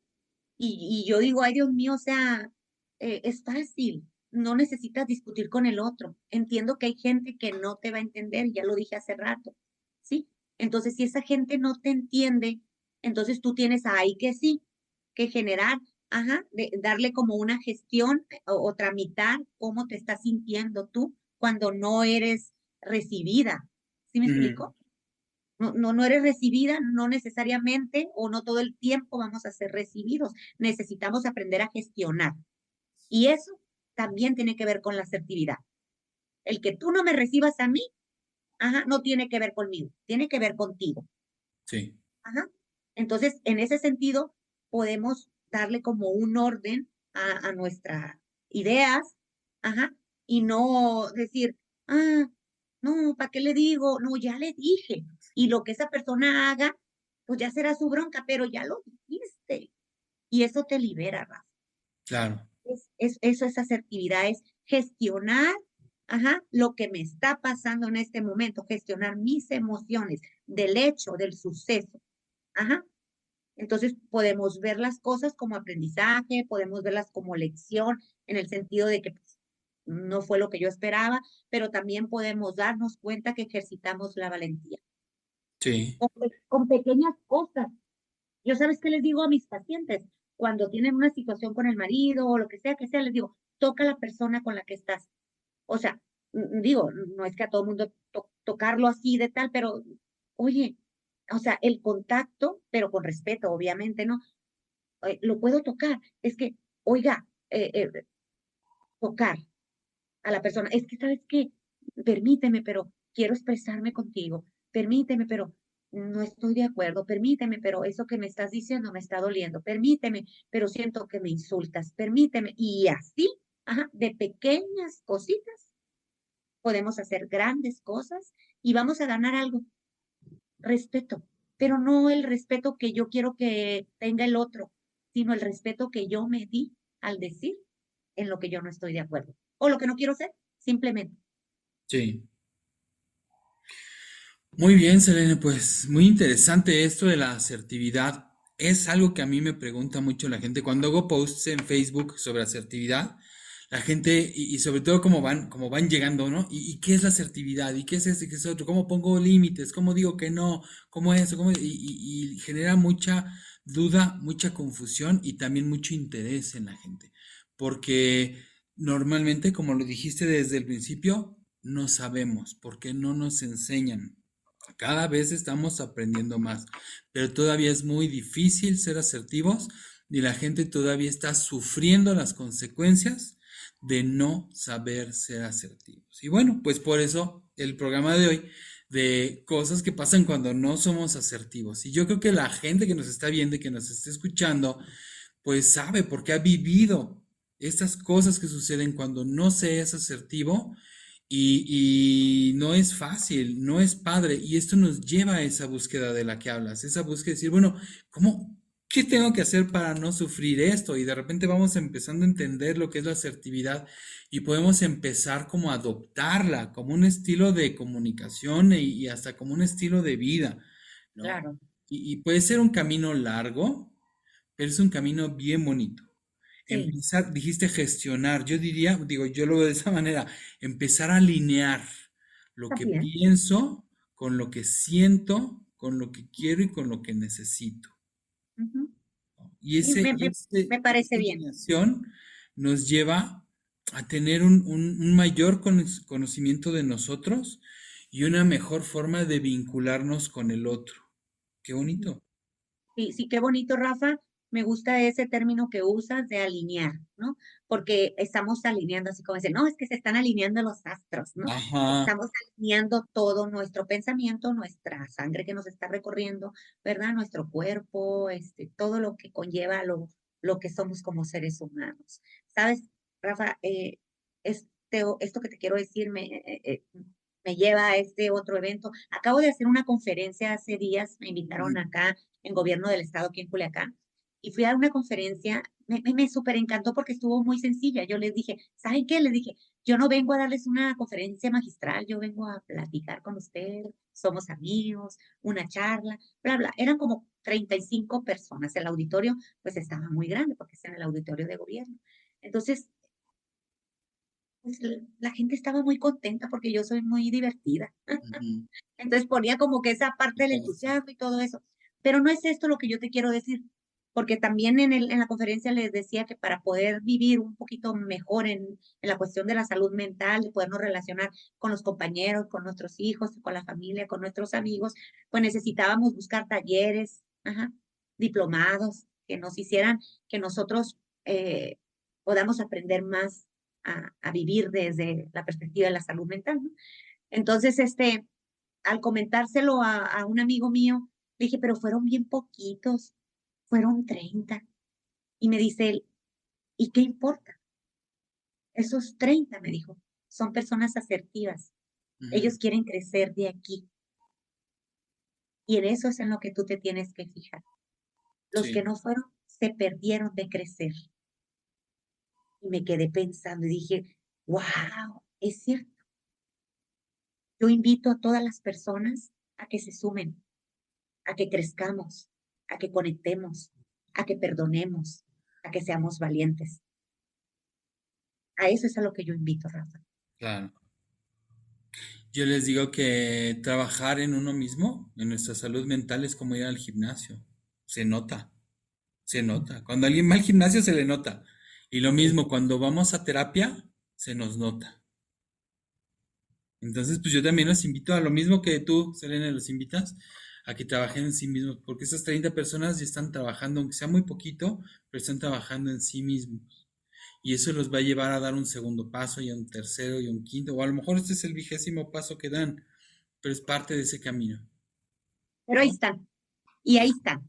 [SPEAKER 1] Y yo digo, ay Dios mío, o sea, es fácil, no necesitas discutir con el otro. Entiendo que hay gente que no te va a entender, ya lo dije hace rato, ¿sí? Entonces, si esa gente no te entiende, entonces tú tienes ahí que sí, que generar, darle como una gestión o tramitar cómo te estás sintiendo tú cuando no eres recibida. ¿Sí me
[SPEAKER 2] Ujú.
[SPEAKER 1] explico? No eres recibida, no necesariamente o no todo el tiempo vamos a ser recibidos. Necesitamos aprender a gestionar. Y eso también tiene que ver con la asertividad. El que tú no me recibas a mí, no tiene que ver conmigo, tiene que ver contigo.
[SPEAKER 2] Sí,
[SPEAKER 1] Ajá. Entonces, en ese sentido, podemos darle como un orden a nuestras ideas, ajá, y no decir, no, ¿para qué le digo? No, ya le dije. Y lo que esa persona haga, pues ya será su bronca, pero ya lo dijiste. Y eso te libera, Rafa.
[SPEAKER 2] claro.
[SPEAKER 1] Eso es asertividad, es gestionar, lo que me está pasando en este momento, gestionar mis emociones del hecho, del suceso. Ajá. Entonces podemos ver las cosas como aprendizaje, podemos verlas como lección, en el sentido de que pues, no fue lo que yo esperaba, pero también podemos darnos cuenta que ejercitamos la valentía
[SPEAKER 2] Sí.
[SPEAKER 1] con pequeñas cosas. Yo sabes qué les digo a mis pacientes cuando tienen una situación con el marido o lo que sea, les digo, toca a la persona con la que estás. O sea, digo, no es que a todo el mundo tocarlo así de tal, pero oye, o sea, el contacto, pero con respeto, obviamente, ¿no? Lo puedo tocar. Es que, oiga, tocar a la persona. Es que, ¿sabes qué? Permíteme, pero quiero expresarme contigo. Permíteme, pero no estoy de acuerdo. Permíteme, pero eso que me estás diciendo me está doliendo. Permíteme, pero siento que me insultas. Permíteme. Y así, de pequeñas cositas podemos hacer grandes cosas y vamos a ganar algo, respeto, pero no el respeto que yo quiero que tenga el otro, sino el respeto que yo me di al decir en lo que yo no estoy de acuerdo o lo que no quiero ser, simplemente.
[SPEAKER 2] Sí. Muy bien, Selene, pues muy interesante esto de la asertividad. Es algo que a mí me pregunta mucho la gente. Cuando hago posts en Facebook sobre asertividad, la gente, y sobre todo cómo van llegando, ¿no? ¿Y qué es la asertividad? ¿Y qué es esto? ¿Y qué es otro? ¿Cómo pongo límites? ¿Cómo digo que no? ¿Cómo eso? Y genera mucha duda, mucha confusión y también mucho interés en la gente. Porque normalmente, como lo dijiste desde el principio, no sabemos, porque no nos enseñan. Cada vez estamos aprendiendo más, pero todavía es muy difícil ser asertivos y la gente todavía está sufriendo las consecuencias de no saber ser asertivos. Y bueno, pues por eso el programa de hoy de cosas que pasan cuando no somos asertivos. Y yo creo que la gente que nos está viendo y que nos está escuchando, pues sabe porque ha vivido estas cosas que suceden cuando no se es asertivo y no es fácil, no es padre, y esto nos lleva a esa búsqueda de la que hablas, esa búsqueda de decir, bueno, ¿cómo, qué tengo que hacer para no sufrir esto? Y de repente vamos empezando a entender lo que es la asertividad y podemos empezar como a adoptarla como un estilo de comunicación y hasta como un estilo de vida, ¿no?
[SPEAKER 1] Claro.
[SPEAKER 2] Y puede ser un camino largo, pero es un camino bien bonito.
[SPEAKER 1] Sí,
[SPEAKER 2] Empezar, dijiste gestionar, yo diría, digo, yo lo veo de esa manera, empezar a alinear lo que
[SPEAKER 1] Así es.
[SPEAKER 2] pienso, con lo que siento, con lo que quiero y con lo que necesito.
[SPEAKER 1] Ujú.
[SPEAKER 2] Y
[SPEAKER 1] Sí, me parece
[SPEAKER 2] esa
[SPEAKER 1] bien.
[SPEAKER 2] alineación nos lleva a tener un mayor conocimiento de nosotros y una mejor forma de vincularnos con el otro. Qué
[SPEAKER 1] Ujú.
[SPEAKER 2] bonito.
[SPEAKER 1] Sí, sí, qué bonito, Rafa. Me gusta ese término que usas de alinear, ¿no? Porque estamos alineando, así como dicen, no, es que se están alineando los astros, ¿no?
[SPEAKER 2] Ajá,
[SPEAKER 1] Estamos alineando todo nuestro pensamiento, nuestra sangre que nos está recorriendo, ¿verdad? Nuestro cuerpo, todo lo que conlleva lo que somos como seres humanos. ¿Sabes, Rafa? Esto que te quiero decir me lleva a este otro evento. Acabo de hacer una conferencia hace días, me invitaron
[SPEAKER 2] ujú,
[SPEAKER 1] acá en Gobierno del Estado, aquí en Culiacán, y fui a una conferencia, me súper encantó porque estuvo muy sencilla. Yo les dije, ¿saben qué? Les dije, yo no vengo a darles una conferencia magistral, yo vengo a platicar con ustedes, somos amigos, una charla, bla, bla. Eran como 35 personas. El auditorio, pues estaba muy grande porque es en el auditorio de gobierno. Entonces, pues la gente estaba muy contenta porque yo soy muy divertida.
[SPEAKER 2] ujú.
[SPEAKER 1] Entonces ponía como que esa parte
[SPEAKER 2] Me
[SPEAKER 1] del
[SPEAKER 2] parece.
[SPEAKER 1] entusiasmo y todo eso. Pero no es esto lo que yo te quiero decir, porque también en la conferencia les decía que para poder vivir un poquito mejor en la cuestión de la salud mental, de podernos relacionar con los compañeros, con nuestros hijos, con la familia, con nuestros amigos, pues necesitábamos buscar talleres, ajá, diplomados que nos hicieran que nosotros eh, podamos aprender más a vivir desde la perspectiva de la salud mental, ¿no? Entonces, al comentárselo a un amigo mío, le dije, pero fueron bien poquitos, fueron 30. Y me dice él, ¿y qué importa? Esos 30, me dijo, son personas asertivas.
[SPEAKER 2] Ujú.
[SPEAKER 1] Ellos quieren crecer de aquí. Y en eso es en lo que tú te tienes que fijar. Los que
[SPEAKER 2] Sí,
[SPEAKER 1] no fueron, se perdieron de crecer. Y me quedé pensando y dije, wow, es cierto. Yo invito a todas las personas a que se sumen, a que crezcamos, a que conectemos, a que perdonemos, a que seamos valientes. A eso es a lo que yo invito, Rafa.
[SPEAKER 2] claro. Yo les digo que trabajar en uno mismo, en nuestra salud mental, es como ir al gimnasio. Se nota, se nota. Cuando alguien va al gimnasio se le nota. Y lo
[SPEAKER 1] Sí.
[SPEAKER 2] mismo, cuando vamos a terapia, se nos nota. Entonces, pues yo también los invito a lo mismo que tú, Selena, los invitas a que trabajen en sí mismos, porque esas 30 personas ya están trabajando, aunque sea muy poquito, pero están trabajando en sí mismos. Y eso los va a llevar a dar un segundo paso y a un tercero y a un quinto, o a lo mejor este es el 20º paso que dan, pero es parte de ese camino,
[SPEAKER 1] Pero ahí
[SPEAKER 2] ¿no?
[SPEAKER 1] están, y ahí están.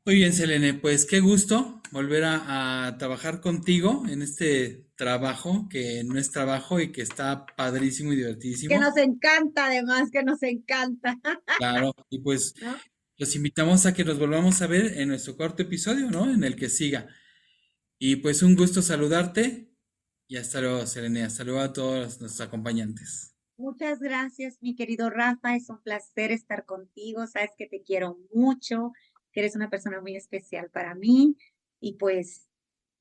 [SPEAKER 2] Muy bien, Selene, pues qué gusto volver a trabajar contigo en este trabajo que no es trabajo y que está padrísimo y
[SPEAKER 1] Que
[SPEAKER 2] divertidísimo.
[SPEAKER 1] nos encanta, además, que nos encanta,
[SPEAKER 2] Claro, y pues
[SPEAKER 1] ¿no?
[SPEAKER 2] los invitamos a que nos volvamos a ver en nuestro cuarto episodio, ¿no? En el que siga. Y pues un gusto saludarte y hasta luego, Selene. Hasta luego a todos nuestros acompañantes.
[SPEAKER 1] Muchas gracias, mi querido Rafa. Es un placer estar contigo. Sabes que te quiero mucho, que eres una persona muy especial para mí. Y pues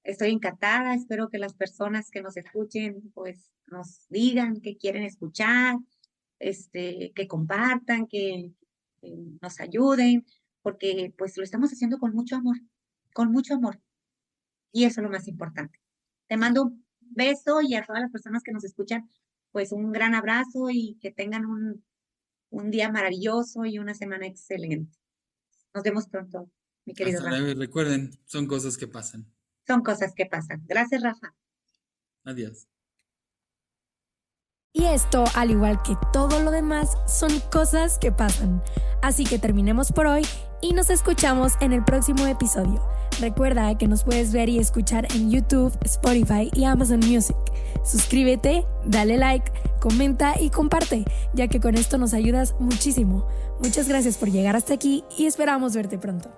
[SPEAKER 1] estoy encantada. Espero que las personas que nos escuchen, pues nos digan que quieren escuchar, que compartan, que nos ayuden, porque pues lo estamos haciendo con mucho amor, con mucho amor. Y eso es lo más importante. Te mando un beso y a todas las personas que nos escuchan, pues un gran abrazo y que tengan un día maravilloso y una semana excelente. Nos vemos pronto, mi querido
[SPEAKER 2] Hasta
[SPEAKER 1] Rafa.
[SPEAKER 2] luego y recuerden, son cosas que pasan.
[SPEAKER 1] Son cosas que pasan. Gracias, Rafa.
[SPEAKER 2] Adiós.
[SPEAKER 3] Y esto, al igual que todo lo demás, son cosas que pasan. Así que terminemos por hoy y nos escuchamos en el próximo episodio. Recuerda que nos puedes ver y escuchar en YouTube, Spotify y Amazon Music. Suscríbete, dale like, comenta y comparte, ya que con esto nos ayudas muchísimo. Muchas gracias por llegar hasta aquí y esperamos verte pronto.